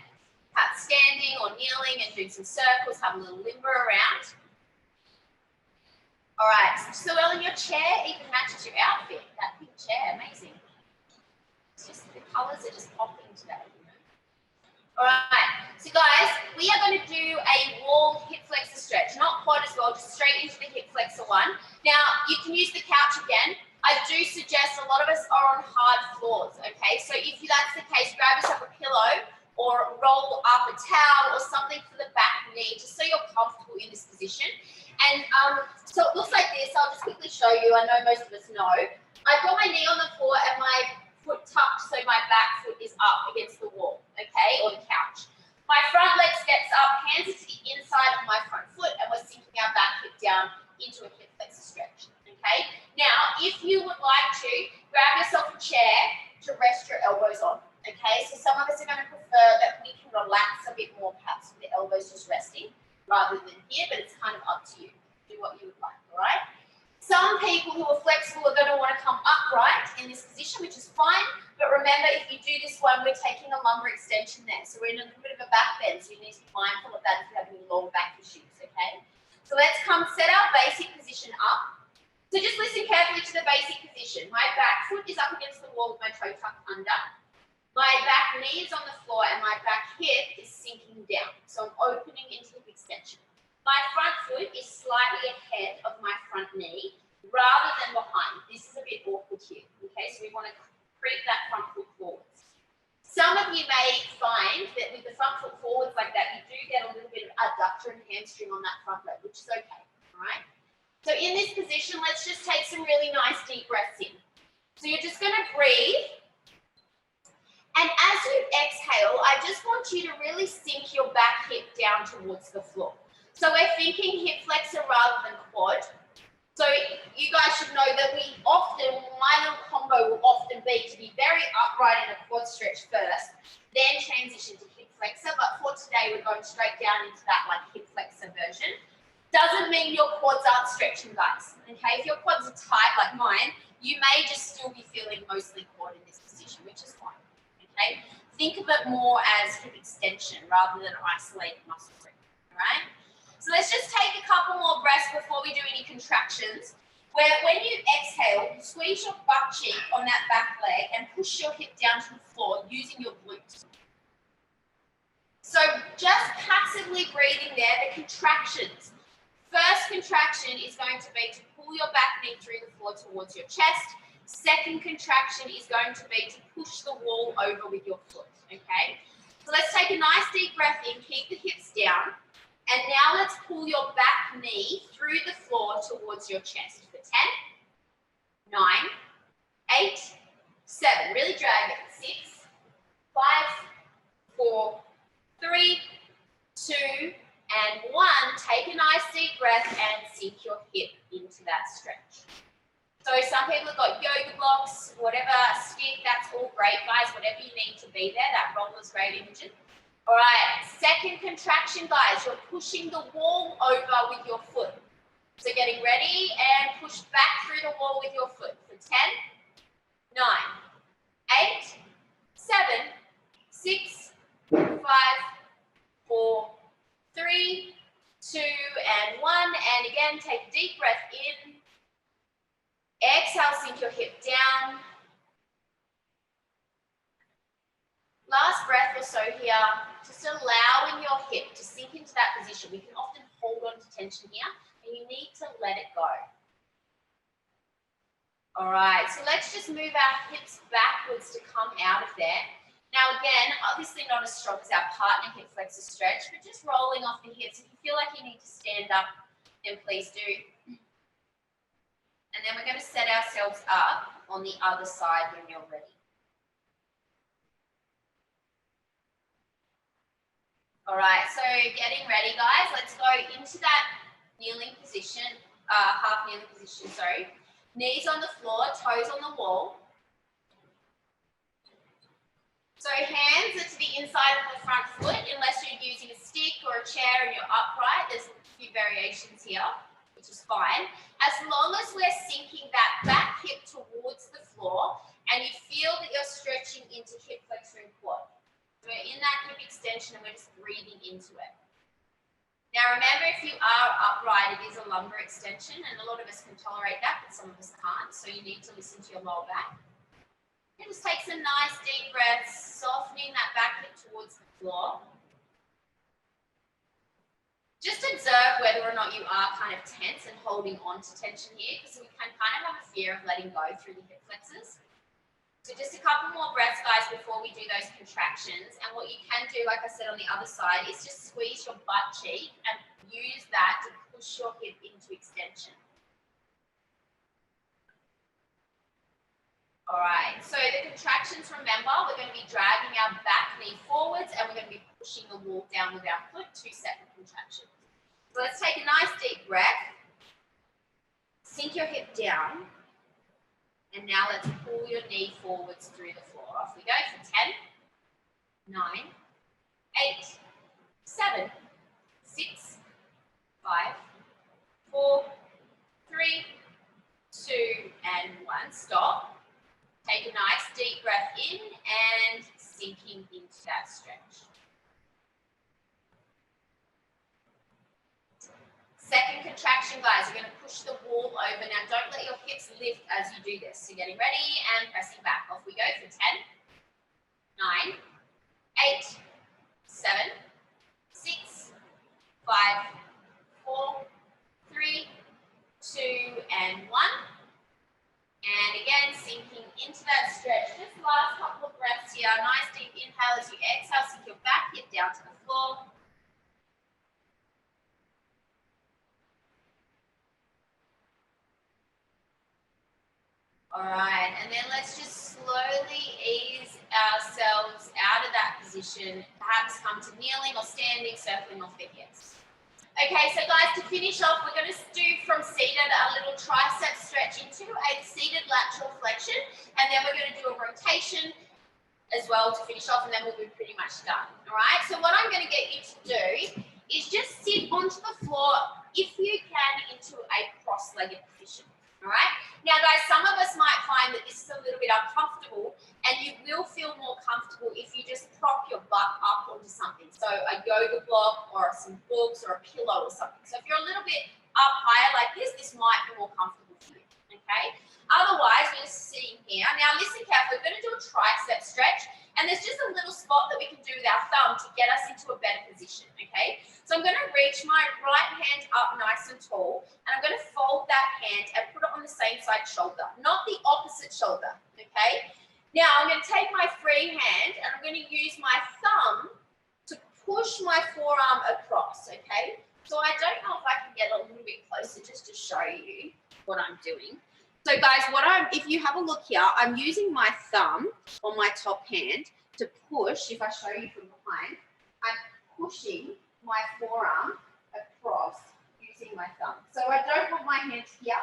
Perhaps standing or kneeling and doing some circles, have a little limber around. All right, so well in your chair even matches your outfit. That pink chair, amazing. It's just the colours are just popping today. All right, so guys, we are going to do a wall hip flexor stretch, not quad as well, just straight into the hip flexor one. Now, you can use the couch again. I do suggest a lot of us are on hard floors, okay? So if that's the case, grab yourself a pillow or roll up a towel or something for the back knee, just so you're comfortable in this position. And so it looks like this. I'll just quickly show you. I know most of us know. I've got my knee on the floor and my foot tucked so my back foot is up against the wall, okay, or the couch. My front leg steps up, hands are to the inside of my front foot, and we're sinking our back hip down into a hip flexor stretch, okay? Now, if you would like to, grab yourself a chair to rest your elbows on, okay? So some of us are going to prefer that we can relax a bit more, perhaps with the elbows just resting rather than here, but it's kind of up to you. Do what you would like, all right? Some people who are flexible are going to want to come upright in this position, which is fine. But remember, if you do this one, we're taking a lumbar extension there. So we're in a little bit of a back bend, so you need to be mindful of that if you have any lower back issues, okay? So let's come set our basic position up. So just listen carefully to the basic position. My back foot is up against the wall with my toe tucked under. My back knee is on the floor and my back hip is sinking down. So I'm opening into hip extension. My front foot is slightly ahead of my front knee rather than behind. This is a bit awkward here, okay? So we want to creep that front foot forwards. Some of you may find that with the front foot forwards like that, you do get a little bit of adductor and hamstring on that front leg, which is okay, all right? So in this position, let's just take some really nice deep breaths in. So you're just going to breathe. And as you exhale, I just want you to really sink your back hip down towards the floor. So we're thinking hip flexor rather than quad. So you guys should know that we often, my little combo will often be to be very upright in a quad stretch first, then transition to hip flexor. But for today, we're going straight down into that like hip flexor version. Doesn't mean your quads aren't stretching, guys. Okay, if your quads are tight like mine, you may just still be feeling mostly quad in this position, which is fine. Okay, think of it more as hip extension rather than isolated muscle group. All right. So let's just take a couple more breaths before we do any contractions, where when you exhale, squeeze your butt cheek on that back leg and push your hip down to the floor using your glutes. So just passively breathing there, the contractions. First contraction is going to be to pull your back knee through the floor towards your chest. Second contraction is going to be to push the wall over with your foot, okay? So let's take a nice deep breath in, keep the hips down. And now let's pull your back knee through the floor towards your chest for 10, 9, 8, 7. Really drag it. 6, 5, 4, 3, 2, and 1. Take a nice deep breath and sink your hip into that stretch. So some people have got yoga blocks, whatever, stick, that's all great, guys. Whatever you need to be there, that roller's great, Imogen. All right, second contraction, guys. You're pushing the wall over with your foot. So getting ready and push back through the wall with your foot for 10, 9, 8, 7, 6, 5, 4, 3, 2, and 1. And again, take a deep breath in. Exhale, sink your hip down. Last breath or so here, just allowing your hip to sink into that position. We can often hold on to tension here, and you need to let it go. All right, so let's just move our hips backwards to come out of there. Now again, obviously not as strong as our partner hip flexor stretch, but just rolling off the hips. If you feel like you need to stand up, then please do. And then we're going to set ourselves up on the other side when you're ready. All right, so getting ready, guys. Let's go into that kneeling position, half kneeling position, sorry. Knees on the floor, toes on the wall. So hands are to the inside of the front foot, unless you're using a stick or a chair and you're upright. There's a few variations here, which is fine. As long as we're sinking that back hip towards the floor and you feel that you're stretching into hip flexor and quad. We're in that hip extension and we're just breathing into it. Now remember, if you are upright, it is a lumbar extension and a lot of us can tolerate that, but some of us can't, so you need to listen to your lower back. And just take some nice deep breaths, softening that back hip towards the floor. Just observe whether or not you are kind of tense and holding on to tension here, because we can kind of have a fear of letting go through the hip flexors. So just a couple more breaths, guys, before we do those contractions. And what you can do, like I said on the other side, is just squeeze your butt cheek and use that to push your hip into extension. All right, so the contractions, remember, we're going to be dragging our back knee forwards and we're going to be pushing the wall down with our foot, 2 separate contractions. So let's take a nice deep breath. Sink your hip down. And now let's pull your knee forwards through the floor. Off we go for 10, 9, 8, 7, 6, 5, 4, 3, 2, and 1. Stop. Take a nice deep breath in and sinking into that stretch. Second contraction, guys, you're going to push the wall over. Now, don't let your hips lift as you do this. So, getting ready and pressing back. Off we go for 10, 9, 8, 7, 6, 5, 4, 3, 2, and 1. And again, sinking into that stretch. Just last couple of breaths here. Nice deep inhale as you exhale. Sink your back hip down to the floor. All right, and then let's just slowly ease ourselves out of that position. Perhaps come to kneeling or standing, circling off the hips. Okay, so guys, to finish off, we're going to do from seated a little tricep stretch into a seated lateral flexion, and then we're going to do a rotation as well to finish off, and then we'll be pretty much done. All right, so what I'm going to get you to do is just sit onto the floor, if you can, into a cross-legged position. All right. Now, guys, some of us might find that this is a little bit uncomfortable, and you will feel more comfortable if you just prop your butt up onto something. So a yoga block or some books or a pillow or something. So if you're a little bit up higher like this might be more comfortable for you. Okay. Otherwise, we're just sitting here. Now, listen carefully. We're going to do a tricep stretch, and there's just a little spot that we can do with our thumb to get us into a better position. Okay. So I'm going to reach my right hand up nice and tall, and I'm going to fold that hand and put it on the same side shoulder, not the opposite shoulder, okay? Now I'm going to take my free hand and I'm going to use my thumb to push my forearm across, okay? So I don't know if I can get a little bit closer just to show you what I'm doing. So guys, if you have a look here, I'm using my thumb on my top hand to push. If I show you from behind, I'm pushing my forearm across using my thumb. So I don't want my hands here.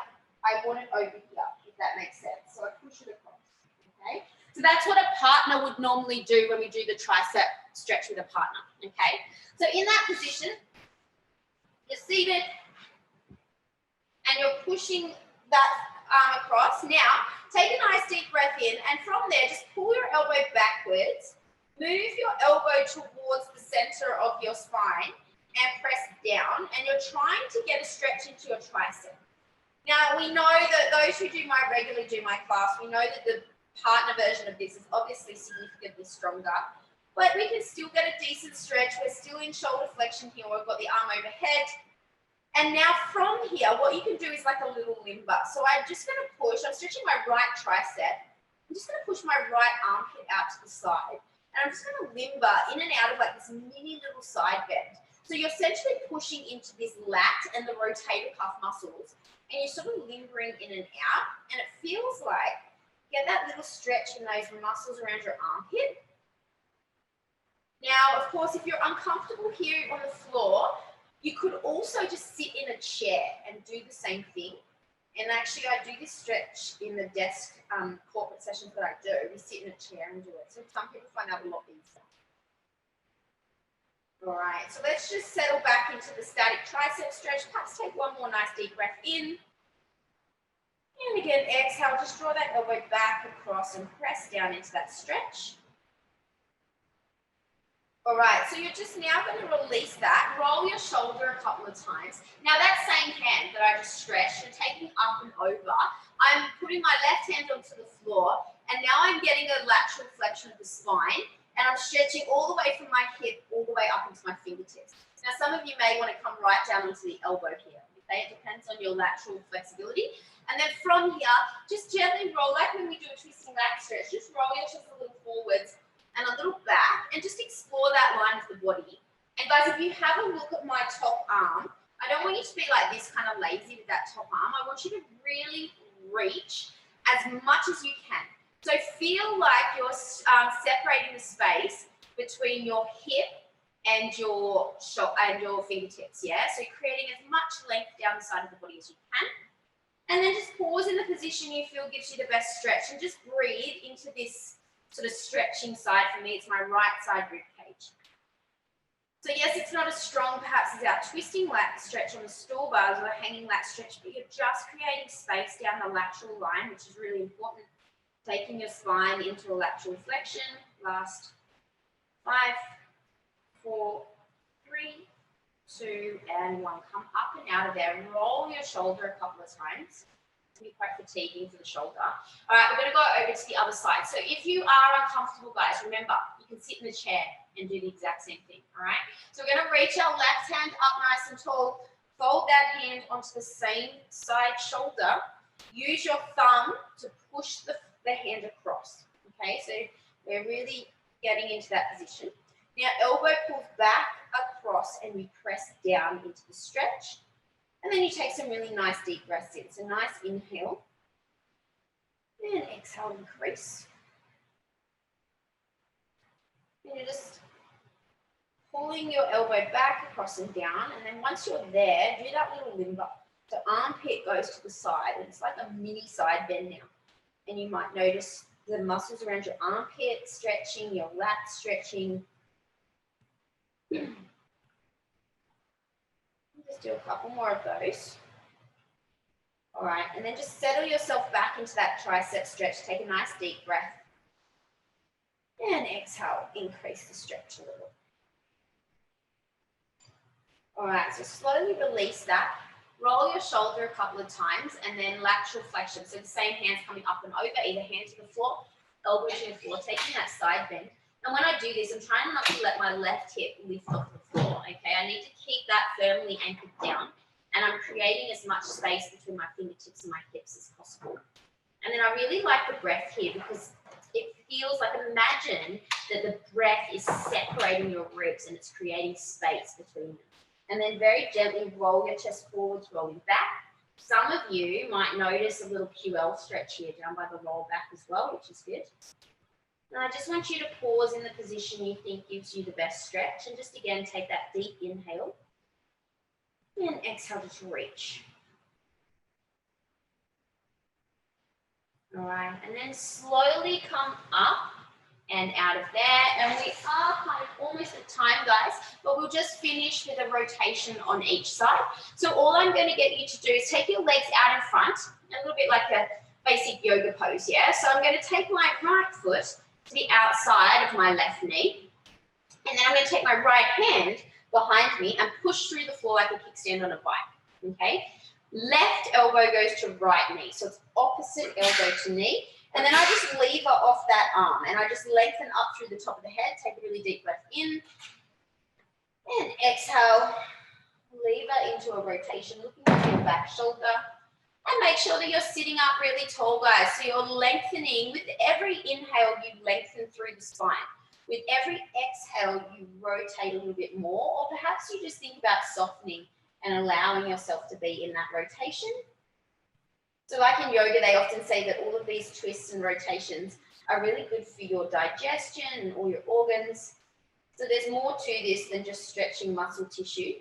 I want it over here, if that makes sense. So I push it across, okay? So that's what a partner would normally do when we do the tricep stretch with a partner, okay? So in that position, you're seated and you're pushing that arm across. Now, take a nice deep breath in, and from there, just pull your elbow backwards, move your elbow towards the center of your spine, and press down, and you're trying to get a stretch into your tricep. Now, we know that those who do my class, we know that the partner version of this is obviously significantly stronger, but we can still get a decent stretch. We're still in shoulder flexion here. We've got the arm overhead. And now from here, what you can do is like a little limber. So I'm just going to push. I'm stretching my right tricep. I'm just going to push my right armpit out to the side. And I'm just going to limber in and out of like this mini little side bend. So you're essentially pushing into this lat and the rotator cuff muscles. And you're sort of limbering in and out. And it feels like you get that little stretch in those muscles around your armpit. Now, of course, if you're uncomfortable here on the floor, you could also just sit in a chair and do the same thing. And actually, I do this stretch in the desk corporate sessions that I do. We sit in a chair and do it. So some people find that a lot easier. All right, so let's just settle back into the static tricep stretch. Perhaps take one more nice deep breath in. And again, exhale, just draw that elbow back across and press down into that stretch. All right, so you're just now going to release that, roll your shoulder a couple of times. Now that same hand that I just stretched and taking up and over, I'm putting my left hand onto the floor, and now I'm getting a lateral flexion of the spine, and I'm stretching all the way from my hip all the way up into my fingertips. Now some of you may want to come right down onto the elbow here. Okay, it depends on your lateral flexibility. And then from here, just gently roll, like when we do a twisting lat stretch, just roll your chest a little forwards and a little back, and just explore that line of the body. And guys, if you have a look at my top arm, I don't want you to be like this, kind of lazy with that top arm. I want you to really reach as much as you can. So feel like you're separating the space between your hip and your fingertips, yeah? So you're creating as much length down the side of the body as you can. And then just pause in the position you feel gives you the best stretch, and just breathe into this sort of stretching side. For me, it's my right side rib cage. So yes, it's not as strong perhaps as our twisting lat stretch on the stool bars or a hanging lat stretch, but you're just creating space down the lateral line, which is really important. Taking your spine into a lateral flexion. Last 5, 4, 3, 2, and 1. Come up and out of there. Roll your shoulder a couple of times. Be quite fatiguing for the shoulder. All right, we're going to go over to the other side. So if you are uncomfortable, guys, remember, you can sit in the chair and do the exact same thing, all right? So we're going to reach our left hand up nice and tall, fold that hand onto the same side shoulder, use your thumb to push the hand across, okay? So we're really getting into that position. Now, elbow pulls back across and we press down into the stretch. And then you take some really nice deep breaths in. So nice inhale. And exhale, increase. And you're just pulling your elbow back across and down. And then once you're there, do that little limber. So armpit goes to the side. And it's like a mini side bend now. And you might notice the muscles around your armpit stretching, your lat stretching. Just do a couple more of those. All right, and then just settle yourself back into that tricep stretch. Take a nice deep breath. And exhale, increase the stretch a little. All right, so slowly release that. Roll your shoulder a couple of times and then lateral flexion. So the same hands coming up and over, either hand to the floor, elbow to the floor, taking that side bend. And when I do this, I'm trying not to let my left hip lift off the floor, okay? I need to keep that firmly anchored down, and I'm creating as much space between my fingertips and my hips as possible. And then I really like the breath here because it feels like, imagine that the breath is separating your ribs and it's creating space between them. And then very gently roll your chest forwards, rolling back. Some of you might notice a little QL stretch here down by the lower back as well, which is good. And I just want you to pause in the position you think gives you the best stretch, and just again take that deep inhale and exhale to reach. All right, and then slowly come up and out of there. And we are kind of almost at time, guys, but we'll just finish with a rotation on each side. So all I'm going to get you to do is take your legs out in front, a little bit like a basic yoga pose, yeah? So I'm going to take my right foot to the outside of my left knee, and then I'm going to take my right hand behind me and push through the floor like a kickstand on a bike, okay? Left elbow goes to right knee, so it's opposite elbow to knee. And then I just lever off that arm, and I just lengthen up through the top of the head. Take a really deep breath in, and exhale. Lever into a rotation, looking at your back shoulder. And make sure that you're sitting up really tall, guys. So you're lengthening. With every inhale, you lengthen through the spine. With every exhale, you rotate a little bit more, or perhaps you just think about softening and allowing yourself to be in that rotation. So like in yoga, they often say that all of these twists and rotations are really good for your digestion and all your organs. So there's more to this than just stretching muscle tissue.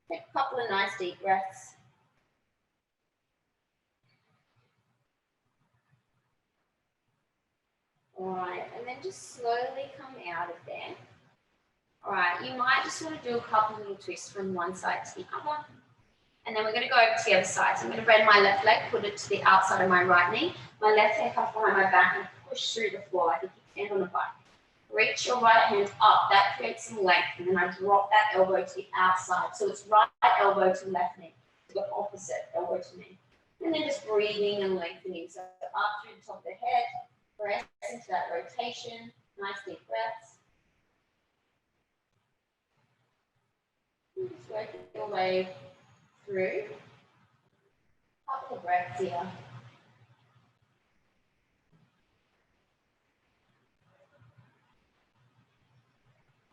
Take a couple of nice deep breaths. All right, and then just slowly come out of there. All right, you might just want to do a couple little twists from one side to the other. And then we're going to go over to the other side. So I'm going to bend my left leg, put it to the outside of my right knee. My left hand comes behind my back and push through the floor like a kickstand on a bike. Reach your right hand up. That creates some length. And then I drop that elbow to the outside. So it's right elbow to left knee. The opposite elbow to knee. And then just breathing and lengthening. So up through the top of the head. Press into that rotation. Nice deep breaths. And just work your way through. Couple of breaths here.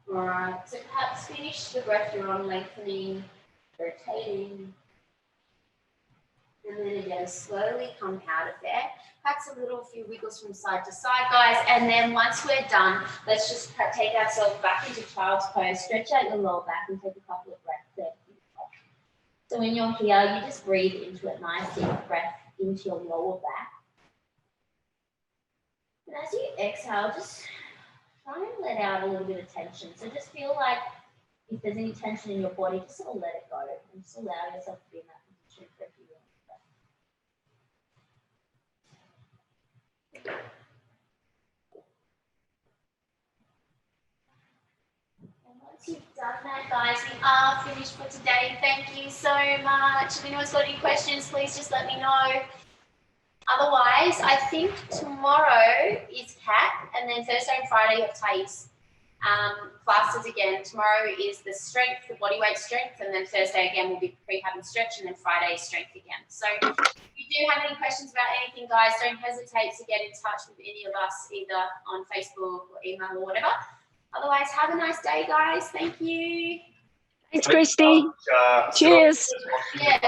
All right, so perhaps finish the breath you're on, lengthening, rotating. And then again, slowly come out of there. Perhaps a few wiggles from side to side, guys. And then once we're done, let's just take ourselves back into child's pose. Stretch out your lower back and take a couple of breaths there. So when you're here, you just breathe into it, nice deep breath into your lower back. And as you exhale, just try and let out a little bit of tension. So just feel like if there's any tension in your body, just sort of let it go and just allow yourself to be in that position for a few minutes. Once you've done that, guys, we are finished for today. Thank you so much. If anyone's got any questions, please just let me know. Otherwise, I think tomorrow is Cat, and then Thursday and Friday you have Thais classes again. Tomorrow is the strength, the body weight strength, and then Thursday again will be prehab and stretch, and then Friday is strength again. So if you do have any questions about anything, guys, don't hesitate to get in touch with any of us, either on Facebook or email or whatever. Otherwise, have a nice day, guys. Thank you. Thanks, Kristie. Cheers. Yeah.